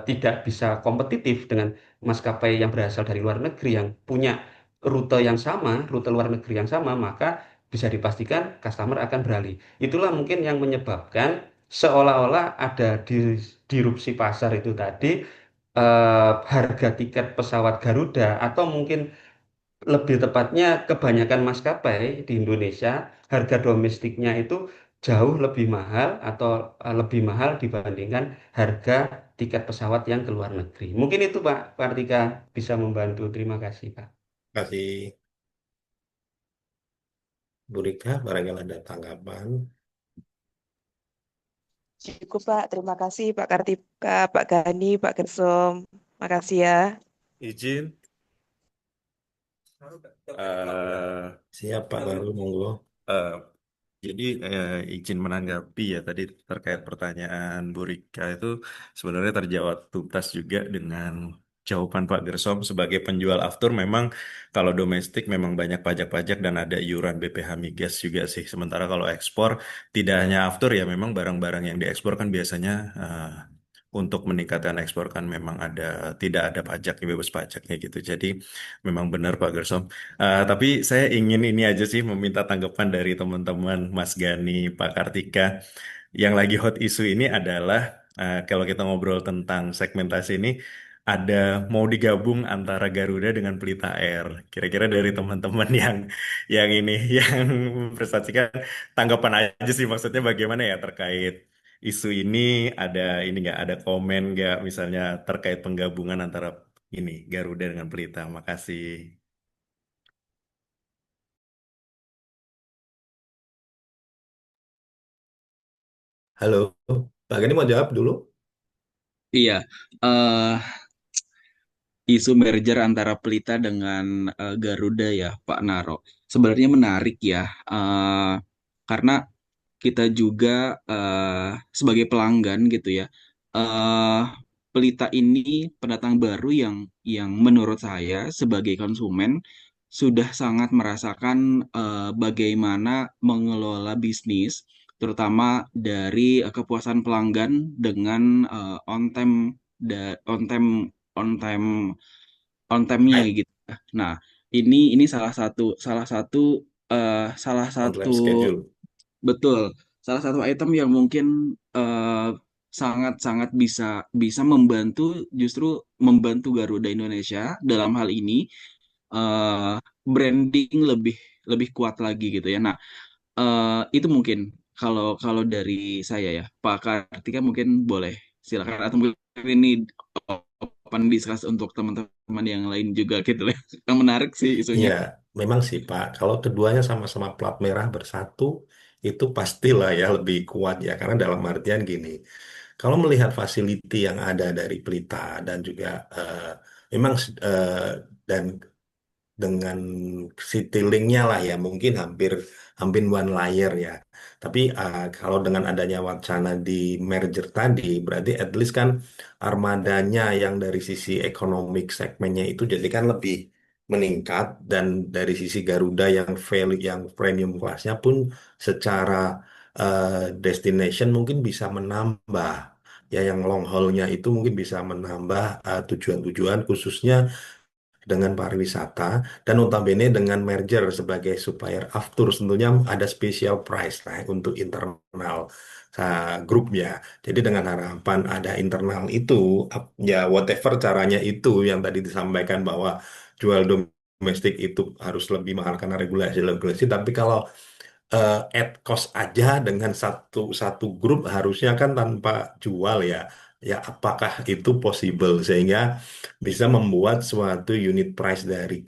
Speaker 6: tidak bisa kompetitif dengan maskapai yang berasal dari luar negeri yang punya rute yang sama, rute luar negeri yang sama, maka bisa dipastikan customer akan beralih. Itulah mungkin yang menyebabkan seolah-olah ada disrupsi pasar itu tadi, harga tiket pesawat Garuda atau mungkin lebih tepatnya kebanyakan maskapai di Indonesia harga domestiknya itu jauh lebih mahal atau lebih mahal dibandingkan harga tiket pesawat yang ke luar negeri. Mungkin itu Pak Kartika bisa membantu. Terima kasih Pak.
Speaker 11: Terima kasih Bu Rika, barangkali ada tanggapan.
Speaker 4: Cukup Pak, terima kasih Pak Kartika, Pak Gani, Pak Gersom. Makasih ya.
Speaker 2: Izin.
Speaker 11: Siap Pak Baru, monggo.
Speaker 2: Jadi izin menanggapi ya tadi terkait pertanyaan Bu Rika itu sebenarnya terjawab tuntas juga dengan jawaban Pak Gersom sebagai penjual aftur. Memang kalau domestik memang banyak pajak-pajak dan ada iuran BPH migas juga sih. Sementara kalau ekspor tidak hanya aftur ya memang barang-barang yang diekspor kan biasanya untuk meningkatkan ekspor kan memang tidak ada pajak bebas pajaknya gitu. Jadi memang benar Pak Gersom. Tapi saya ingin ini aja sih meminta tanggapan dari teman-teman Mas Gani, Pak Kartika. Yang lagi hot isu ini adalah kalau kita ngobrol tentang segmentasi ini ada mau digabung antara Garuda dengan Pelita Air. Kira-kira dari teman-teman yang ini yang mempresentasikan tanggapan aja sih maksudnya bagaimana ya terkait isu ini ini nggak ada komen nggak misalnya terkait penggabungan antara ini Garuda dengan Pelita. Makasih.
Speaker 11: Halo, Pak Gani mau jawab dulu?
Speaker 10: Iya, eh isu merger antara Pelita dengan Garuda ya, Pak Naro. Sebenarnya menarik ya. karena kita juga sebagai pelanggan gitu ya, eh Pelita ini pendatang baru yang menurut saya sebagai konsumen sudah sangat merasakan bagaimana mengelola bisnis, terutama dari kepuasan pelanggan dengan on time on time on time on time-nya gitu. Nah, ini salah
Speaker 11: On
Speaker 10: satu
Speaker 11: time schedule.
Speaker 10: betul, salah satu item yang mungkin sangat-sangat bisa bisa membantu, justru membantu Garuda Indonesia dalam hal ini branding lebih lebih kuat lagi gitu ya. Nah, itu mungkin kalau kalau dari saya ya, Pak Kartika mungkin boleh silakan, atau mungkin ini open discuss untuk teman-teman yang lain juga gitu ya. Yang menarik sih isunya.
Speaker 11: Iya, memang sih Pak. Kalau keduanya sama-sama plat merah bersatu, itu pastilah ya lebih kuat ya. Karena dalam artian gini, kalau melihat fasiliti yang ada dari Pelita dan juga memang dan dengan citylink-nya lah ya mungkin hampir hampir one layer ya. Tapi kalau dengan adanya wacana di merger tadi, berarti at least kan armadanya yang dari sisi ekonomik segmennya itu jadi kan lebih meningkat, dan dari sisi Garuda yang value yang premium kelasnya pun secara destination mungkin bisa menambah. Ya, yang long haul-nya itu mungkin bisa menambah tujuan-tujuan khususnya dengan pariwisata, dan notabene dengan merger sebagai supplier aftur tentunya ada special price lah untuk internal grupnya. Jadi dengan harapan ada internal itu, ya whatever caranya itu yang tadi disampaikan bahwa jual domestik itu harus lebih mahal karena regulasi-regulasi. Tapi kalau add cost aja dengan satu satu grup harusnya kan tanpa jual ya. Ya, apakah itu possible sehingga bisa membuat suatu unit price dari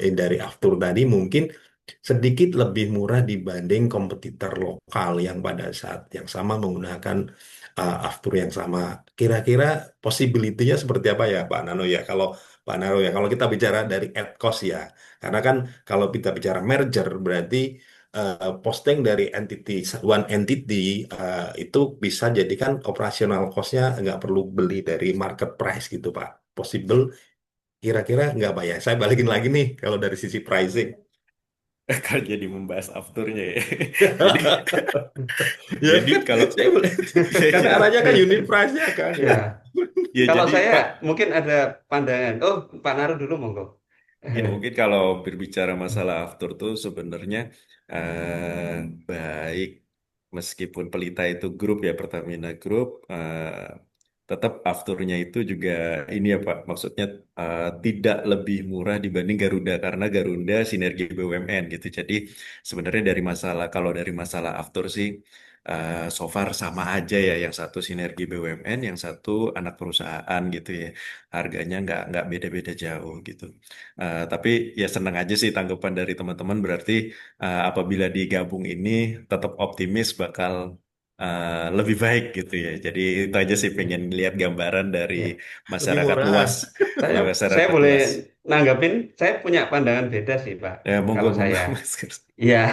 Speaker 11: dari aftur tadi mungkin sedikit lebih murah dibanding kompetitor lokal yang pada saat yang sama menggunakan aftur yang sama. Kira-kira possibility-nya seperti apa ya Pak Nano ya? Kalau Pak Nano ya, kalau kita bicara dari add cost ya, karena kan kalau kita bicara merger berarti posting dari one entity itu bisa jadikan operasional cost-nya nggak perlu beli dari market price gitu Pak. Possible kira-kira nggak Pak ya? Saya balikin lagi nih kalau dari sisi pricing.
Speaker 2: Kan jadi membahas afturnya ya. Jadi
Speaker 11: Ya
Speaker 2: jadi
Speaker 11: kan,
Speaker 2: kalau
Speaker 11: saya boleh.
Speaker 2: ya,
Speaker 11: Karena
Speaker 2: jadi
Speaker 11: arahnya kan unit price-nya kan.
Speaker 6: Ya,
Speaker 2: ya
Speaker 6: kalau
Speaker 2: jadi
Speaker 6: saya
Speaker 2: Pak,
Speaker 6: mungkin ada pandangan. Oh, Pak Naru dulu monggo.
Speaker 2: ya mungkin kalau berbicara masalah aftur tuh sebenarnya eh, baik, meskipun Pelita itu grup ya, Pertamina Group, tetap afturnya itu juga ini ya Pak, maksudnya tidak lebih murah dibanding Garuda karena Garuda sinergi BUMN gitu. Jadi sebenarnya dari masalah, kalau dari masalah aftur sih so far sama aja ya, yang satu sinergi BUMN, yang satu anak perusahaan gitu ya. Harganya nggak beda-beda jauh gitu. Tapi ya senang aja sih tanggapan dari teman-teman, berarti apabila digabung ini tetap optimis bakal lebih baik gitu ya. Jadi itu aja sih, pengen lihat gambaran dari
Speaker 6: Ya, lebih
Speaker 2: masyarakat
Speaker 6: murah.
Speaker 2: luas,
Speaker 6: Saya saya
Speaker 2: masyarakat
Speaker 6: boleh
Speaker 2: luas.
Speaker 6: nanggapin. Saya punya pandangan beda sih, Pak.
Speaker 2: Ya monggo
Speaker 6: Kalau
Speaker 2: monggo
Speaker 6: saya,
Speaker 2: Mas.
Speaker 6: ya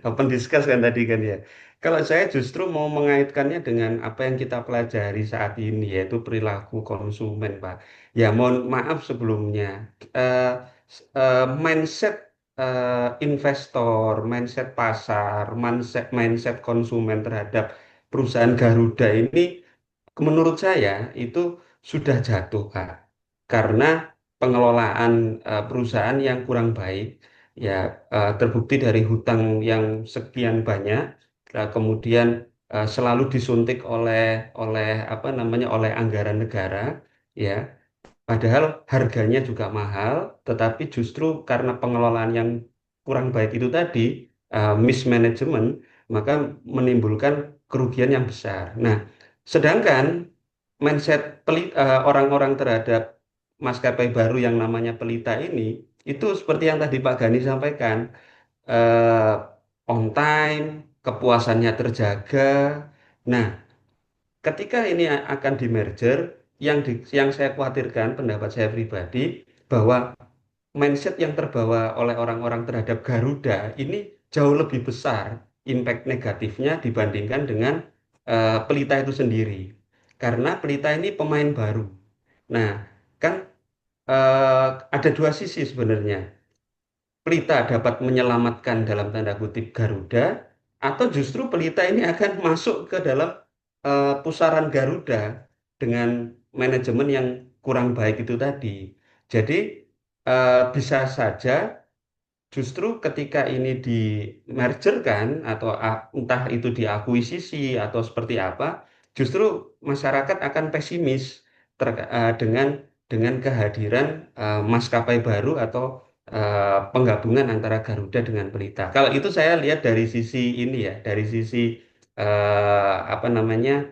Speaker 6: open discuss kan tadi kan ya. Kalau saya justru mau mengaitkannya dengan apa yang kita pelajari saat ini, yaitu perilaku konsumen, Pak. Ya, mohon maaf sebelumnya. Eh, Mindset investor, mindset pasar, mindset konsumen terhadap perusahaan Garuda ini menurut saya itu sudah jatuh, Kak. Karena pengelolaan perusahaan yang kurang baik, ya terbukti dari hutang yang sekian banyak, kemudian selalu disuntik oleh oleh apa namanya oleh anggaran negara, ya. Padahal harganya juga mahal, tetapi justru karena pengelolaan yang kurang baik itu tadi, mismanagement, maka menimbulkan kerugian yang besar. Nah, sedangkan mindset orang-orang terhadap maskapai baru yang namanya Pelita ini, itu seperti yang tadi Pak Gani sampaikan, eh, on time, kepuasannya terjaga. Nah, ketika ini akan di merger, yang saya khawatirkan, pendapat saya pribadi, bahwa mindset yang terbawa oleh orang-orang terhadap Garuda ini jauh lebih besar impact negatifnya dibandingkan dengan Pelita itu sendiri. Karena Pelita ini pemain baru. Nah, kan ada dua sisi sebenarnya. Pelita dapat menyelamatkan dalam tanda kutip Garuda, atau justru Pelita ini akan masuk ke dalam pusaran Garuda dengan manajemen yang kurang baik itu tadi. Jadi bisa saja justru ketika ini di merger kan, atau entah itu diakuisisi atau seperti apa, justru masyarakat akan pesimis dengan kehadiran maskapai baru atau penggabungan antara Garuda dengan Pelita. Kalau itu saya lihat dari sisi ini ya, dari sisi apa namanya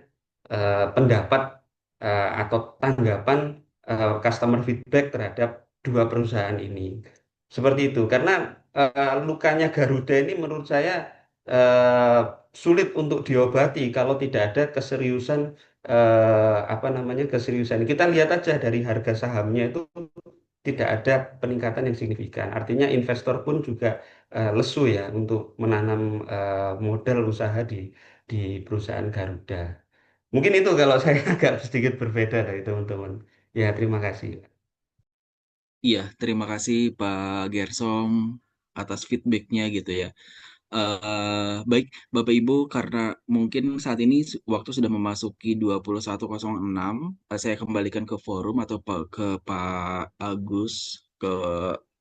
Speaker 6: pendapat atau tanggapan customer feedback terhadap dua perusahaan ini. Seperti itu. Karena lukanya Garuda ini menurut saya eh, sulit untuk diobati kalau tidak ada keseriusan apa namanya keseriusan. Kita lihat aja dari harga sahamnya itu tidak ada peningkatan yang signifikan. Artinya investor pun juga lesu ya untuk menanam modal usaha di perusahaan Garuda. Mungkin itu kalau saya agak sedikit berbeda dari teman-teman. Ya, terima kasih.
Speaker 10: Iya, terima kasih Pak Gersom atas feedbacknya gitu ya. Baik, Bapak Ibu, karena mungkin saat ini waktu sudah memasuki 21.06, saya kembalikan ke forum atau ke Pak Agus. Ke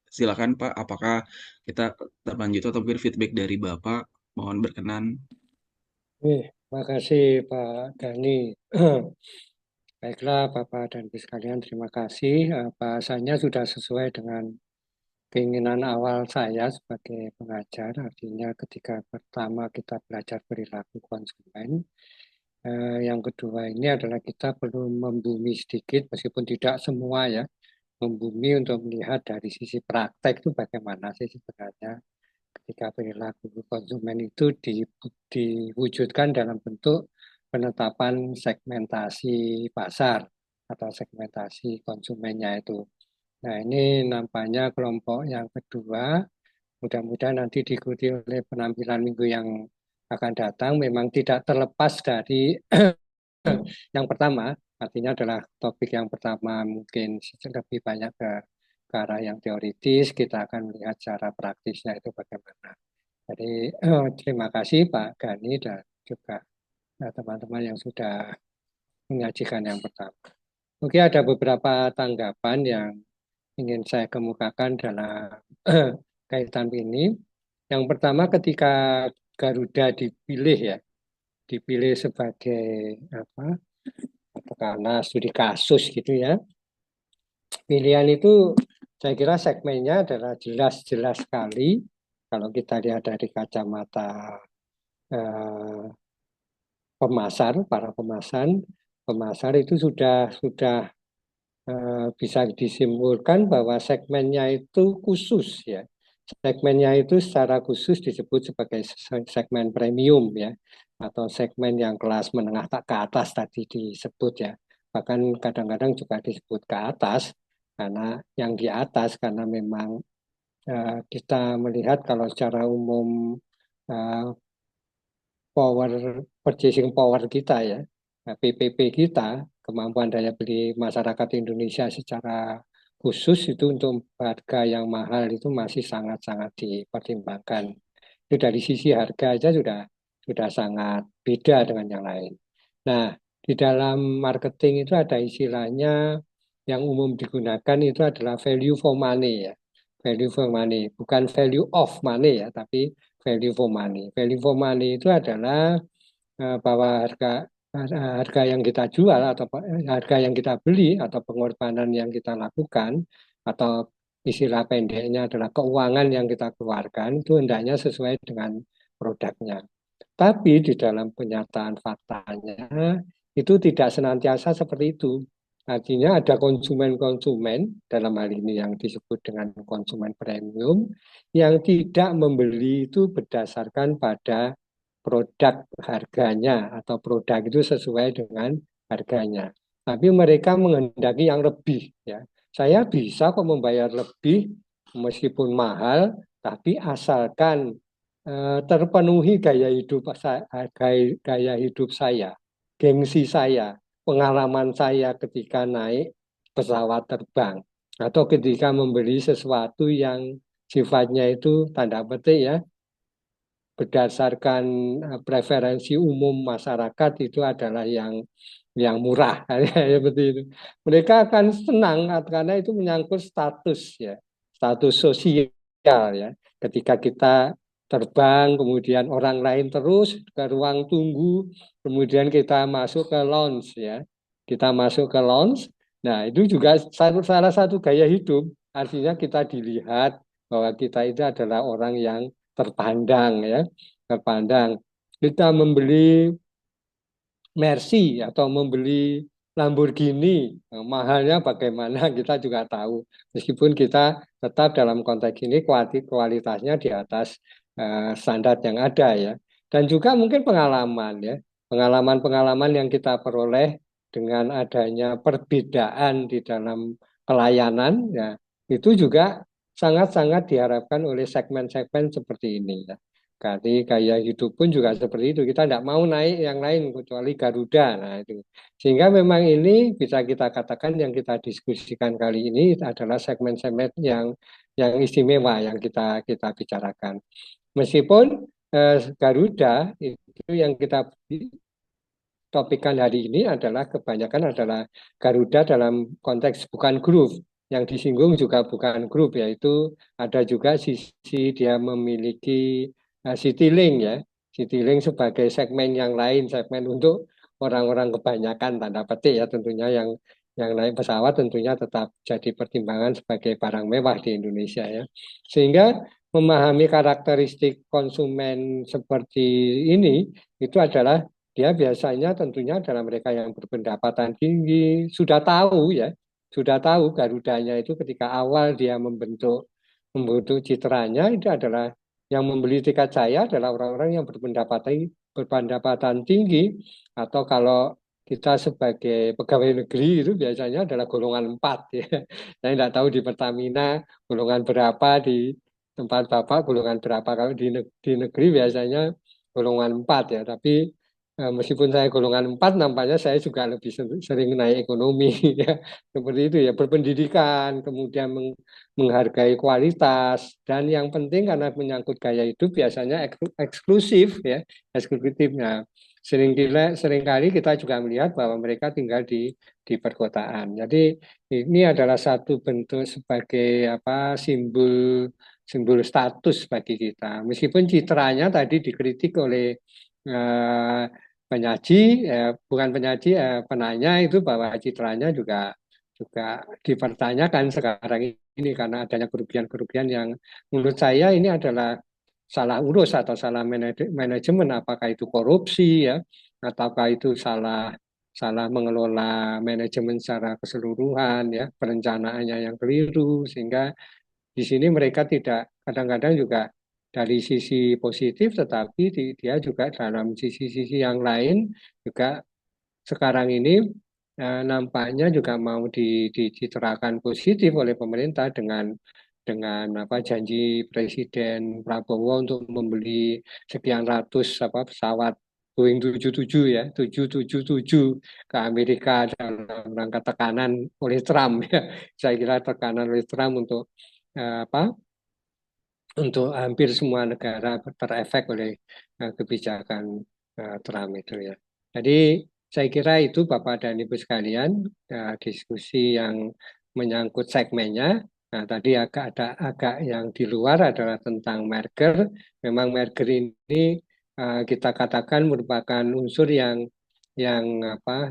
Speaker 10: Silakan Pak, apakah kita lanjut atau mungkin feedback dari Bapak? Mohon berkenan.
Speaker 1: Terima kasih Pak Gani. Baiklah Bapak dan Ibu sekalian, terima kasih. Bahasanya sudah sesuai dengan keinginan awal saya sebagai pengajar. Artinya ketika pertama kita belajar perilaku konsumen, yang kedua ini adalah kita perlu membumi sedikit, meskipun tidak semua ya, membumi untuk melihat dari sisi praktek itu bagaimana sih sebenarnya ketika perilaku konsumen itu diwujudkan dalam bentuk penetapan segmentasi pasar atau segmentasi konsumennya itu. Nah, ini nampaknya kelompok yang kedua. Mudah-mudahan nanti diikuti oleh penampilan minggu yang akan datang. Memang tidak terlepas dari yang pertama, artinya adalah topik yang pertama mungkin lebih banyak ke arah yang teoritis, kita akan melihat cara praktisnya itu bagaimana. Jadi terima kasih Pak Gani dan juga teman-teman yang sudah menyajikan yang pertama. Mungkin ada beberapa tanggapan yang ingin saya kemukakan dalam kaitan ini. Yang pertama ketika Garuda dipilih ya, dipilih sebagai apa? Katakanlah studi kasus gitu ya. Pilihan itu saya kira segmennya adalah jelas-jelas sekali kalau kita lihat dari kacamata pemasar, para pemasar itu sudah bisa disimpulkan bahwa segmennya itu khusus ya. Segmennya itu secara khusus disebut sebagai segmen premium ya, atau segmen yang kelas menengah tak ke atas tadi disebut ya. Bahkan kadang-kadang juga disebut ke atas karena yang di atas karena memang kita melihat kalau secara umum purchasing power kita ya, PPP kita, kemampuan daya beli masyarakat Indonesia secara khusus itu untuk harga yang mahal itu masih sangat-sangat dipertimbangkan. Itu dari sisi harga aja sudah sangat beda dengan yang lain. Nah, di dalam marketing itu ada istilahnya yang umum digunakan itu adalah value for money ya. Value for money, bukan value of money ya, tapi value for money. Value for money itu adalah bahwa harga yang kita jual atau harga yang kita beli atau pengorbanan yang kita lakukan atau istilah pendeknya adalah keuangan yang kita keluarkan itu hendaknya sesuai dengan produknya. Tapi di dalam penyataan faktanya itu tidak senantiasa seperti itu. Artinya ada konsumen-konsumen dalam hal ini yang disebut dengan konsumen premium yang tidak membeli itu berdasarkan pada produk harganya atau produk itu sesuai dengan harganya. Tapi mereka menghendaki yang lebih ya. Saya bisa kok membayar lebih meskipun mahal, tapi asalkan terpenuhi gaya hidup saya, gengsi saya, pengalaman saya ketika naik pesawat terbang atau ketika membeli sesuatu yang sifatnya itu tanda petik ya berdasarkan preferensi umum masyarakat itu adalah yang murah seperti itu. Mereka akan senang karena itu menyangkut status ya, status sosial ya. Ketika kita terbang, kemudian orang lain terus ke ruang tunggu, kemudian kita masuk ke lounge ya. Kita masuk ke lounge. Nah, itu juga salah satu gaya hidup. Artinya kita dilihat bahwa kita itu adalah orang yang terpandang ya, terpandang. Kita membeli Mercy atau membeli Lamborghini, mahalnya bagaimana kita juga tahu. Meskipun kita tetap dalam konteks ini kualitasnya di atas standar yang ada ya. Dan juga mungkin pengalaman ya, pengalaman-pengalaman yang kita peroleh dengan adanya perbedaan di dalam pelayanan ya, itu juga sangat-sangat diharapkan oleh segmen-segmen seperti ini ya. Jadi gaya hidup pun juga seperti itu. Kita tidak mau naik yang lain kecuali Garuda. Nah, itu. Sehingga memang ini bisa kita katakan yang kita diskusikan kali ini adalah segmen-segmen yang istimewa yang kita bicarakan. Meskipun Garuda itu yang kita topikkan hari ini adalah kebanyakan adalah Garuda dalam konteks bukan grup. Yang disinggung juga bukan grup, yaitu ada juga sisi dia memiliki Citylink ya, Citylink sebagai segmen yang lain, segmen untuk orang-orang kebanyakan tanda petik ya tentunya yang naik pesawat tentunya tetap jadi pertimbangan sebagai barang mewah di Indonesia ya. Sehingga memahami karakteristik konsumen seperti ini itu adalah dia biasanya tentunya adalah mereka yang berpendapatan tinggi, sudah tahu ya, sudah tahu Garudanya itu ketika awal dia membentuk citranya itu adalah yang membeli tiket saya adalah orang-orang yang berpendapatan tinggi atau kalau kita sebagai pegawai negeri itu biasanya adalah golongan 4 ya. Saya tidak tahu di Pertamina golongan berapa, di tempat Bapak golongan berapa. Kalau di negeri biasanya golongan 4 ya, tapi meskipun saya golongan 4 nampaknya saya juga lebih sering naik ekonomi ya. Seperti itu ya, berpendidikan, kemudian menghargai kualitas, dan yang penting karena menyangkut gaya hidup biasanya eksklusif ya, eksklusifnya. Seringkali kita juga melihat bahwa mereka tinggal di perkotaan. Jadi ini adalah satu bentuk sebagai simbol status bagi kita. Meskipun citranya tadi dikritik oleh penanya itu bahwa citranya juga dipertanyakan sekarang ini karena adanya kerugian-kerugian yang menurut saya ini adalah salah urus atau salah manajemen, apakah itu korupsi ya, ataukah itu salah mengelola manajemen secara keseluruhan ya, perencanaannya yang keliru, sehingga di sini mereka tidak, kadang-kadang juga dari sisi positif, tetapi dia juga dalam sisi-sisi yang lain juga sekarang ini nampaknya juga mau dicitrakan positif oleh pemerintah dengan janji Presiden Prabowo untuk membeli sekian ratus pesawat Boeing 77 ya, 777 ke Amerika dalam rangka tekanan oleh Trump ya. Saya kira tekanan oleh Trump untuk untuk hampir semua negara terefek oleh kebijakan Trump itu ya. Jadi saya kira itu Bapak dan Ibu sekalian diskusi yang menyangkut segmennya. Nah, tadi agak yang di luar adalah tentang merger. Memang merger ini kita katakan merupakan unsur yang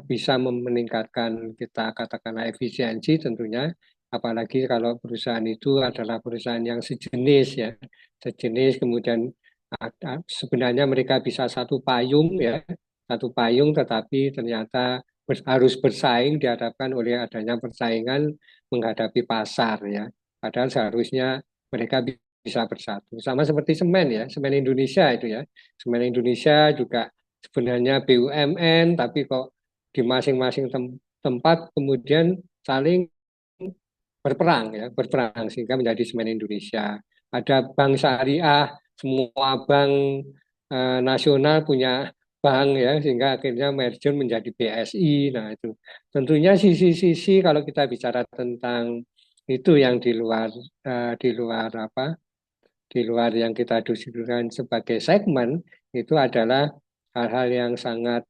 Speaker 1: bisa meningkatkan kita katakanlah efisiensi tentunya, apalagi kalau perusahaan itu adalah perusahaan yang sejenis ya, sejenis kemudian sebenarnya mereka bisa satu payung ya, satu payung tetapi ternyata harus bersaing dihadapkan oleh adanya persaingan menghadapi pasar ya. Padahal seharusnya mereka bisa bersatu. Sama seperti semen ya, semen Indonesia itu ya. Semen Indonesia juga sebenarnya BUMN tapi kok di masing-masing tempat kemudian saling berperang sehingga menjadi semen Indonesia. Ada bank syariah semua bank nasional punya bank ya, sehingga akhirnya merger menjadi BSI. Nah itu tentunya sisi-sisi kalau kita bicara tentang itu yang di luar apa, di luar yang kita diskusikan sebagai segmen itu adalah hal-hal yang sangat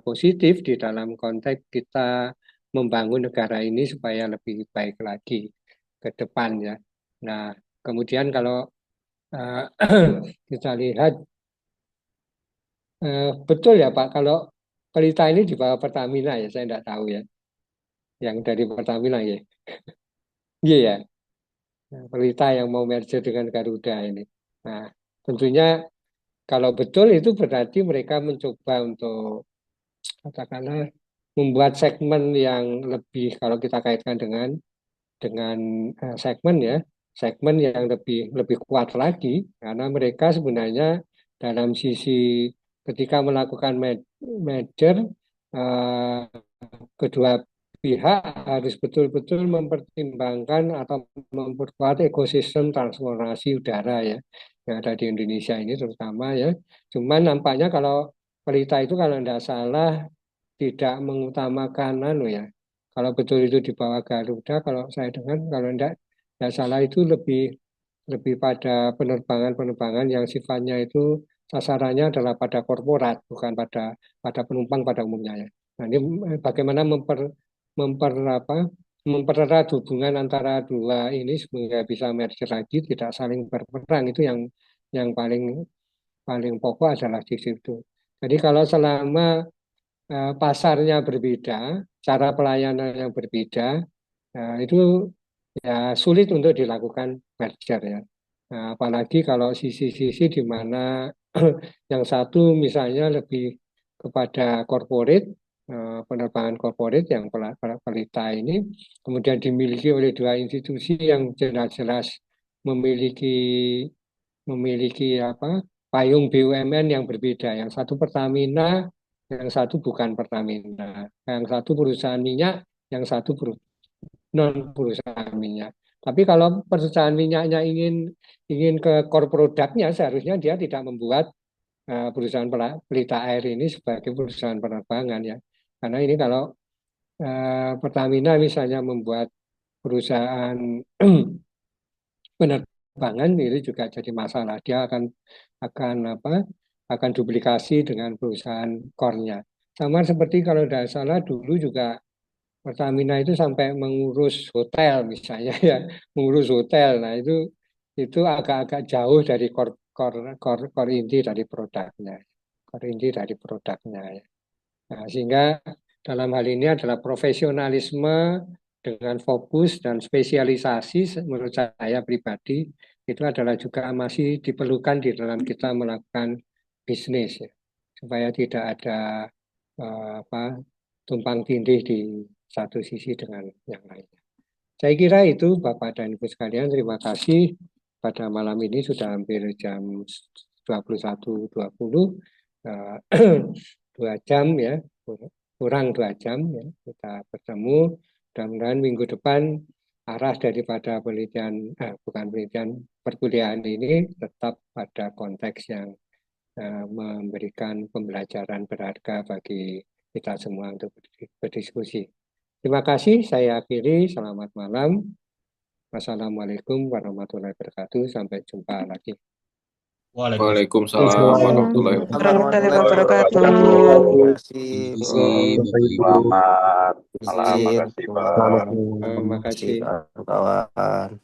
Speaker 1: positif di dalam konteks kita membangun negara ini supaya lebih baik lagi ke depan ya. Nah, kemudian kalau kita lihat betul ya Pak, kalau Pelita ini di bawah Pertamina ya, saya tidak tahu ya. Yang dari Pertamina ya. Iya ya, Pelita yang mau merger dengan Garuda ini. Nah, tentunya kalau betul itu berarti mereka mencoba untuk katakanlah membuat segmen yang lebih, kalau kita kaitkan dengan segmen ya, segmen yang lebih kuat lagi karena mereka sebenarnya dalam sisi ketika melakukan merger kedua pihak harus betul-betul mempertimbangkan atau memperkuat ekosistem transportasi udara ya yang ada di Indonesia ini terutama ya. Cuman nampaknya kalau Pelita itu kalau tidak salah tidak mengutamakan ya. Kalau betul itu di bawah Garuda, kalau saya dengar kalau tidak salah itu lebih pada penerbangan-penerbangan yang sifatnya itu sasarannya adalah pada korporat, bukan pada penumpang pada umumnya ya. Nah, ini bagaimana mempererat hubungan antara dua ini sehingga bisa merger lagi, tidak saling berperang itu yang paling paling pokok adalah di situ. Jadi kalau selama pasarnya berbeda, cara pelayanan yang berbeda, itu ya sulit untuk dilakukan merger ya. Nah, apalagi kalau sisi-sisi di mana yang satu misalnya lebih kepada corporate, penerbangan corporate yang Pelita ini, kemudian dimiliki oleh dua institusi yang jelas-jelas memiliki memiliki payung BUMN yang berbeda. Yang satu Pertamina, yang satu bukan Pertamina. Yang satu perusahaan minyak, yang satu non perusahaan minyak. Tapi kalau perusahaan minyaknya ingin ke core produknya, seharusnya dia tidak membuat perusahaan Pelita Air ini sebagai perusahaan penerbangan ya. Karena ini kalau Pertamina misalnya membuat perusahaan penerbangan ini juga jadi masalah. Dia akan duplikasi dengan perusahaan core-nya. Sama seperti kalau tidak salah dulu juga Pertamina itu sampai mengurus hotel misalnya ya, mengurus hotel. Nah itu agak-agak jauh dari core inti dari produknya, core inti dari produknya ya. Nah, sehingga dalam hal ini adalah profesionalisme dengan fokus dan spesialisasi menurut saya pribadi itu adalah juga masih diperlukan di dalam kita melakukan bisnis ya, supaya tidak ada tumpang tindih di satu sisi dengan yang lainnya. Saya kira itu Bapak dan Ibu sekalian, terima kasih pada malam ini sudah hampir jam 21.20, 2 jam ya, kurang 2 jam ya kita bertemu. Mudah-mudahan minggu depan arah daripada perkuliahan ini tetap pada konteks yang memberikan pembelajaran berharga bagi kita semua untuk berdiskusi. Terima kasih, saya akhiri. Selamat malam. Wassalamualaikum warahmatullahi wabarakatuh. Sampai jumpa lagi.
Speaker 3: Waalaikumsalam warahmatullahi wabarakatuh.
Speaker 13: Terima kasih.
Speaker 3: Selamat malam. Makasih Pak.
Speaker 1: Terima kasih.
Speaker 13: Kawan.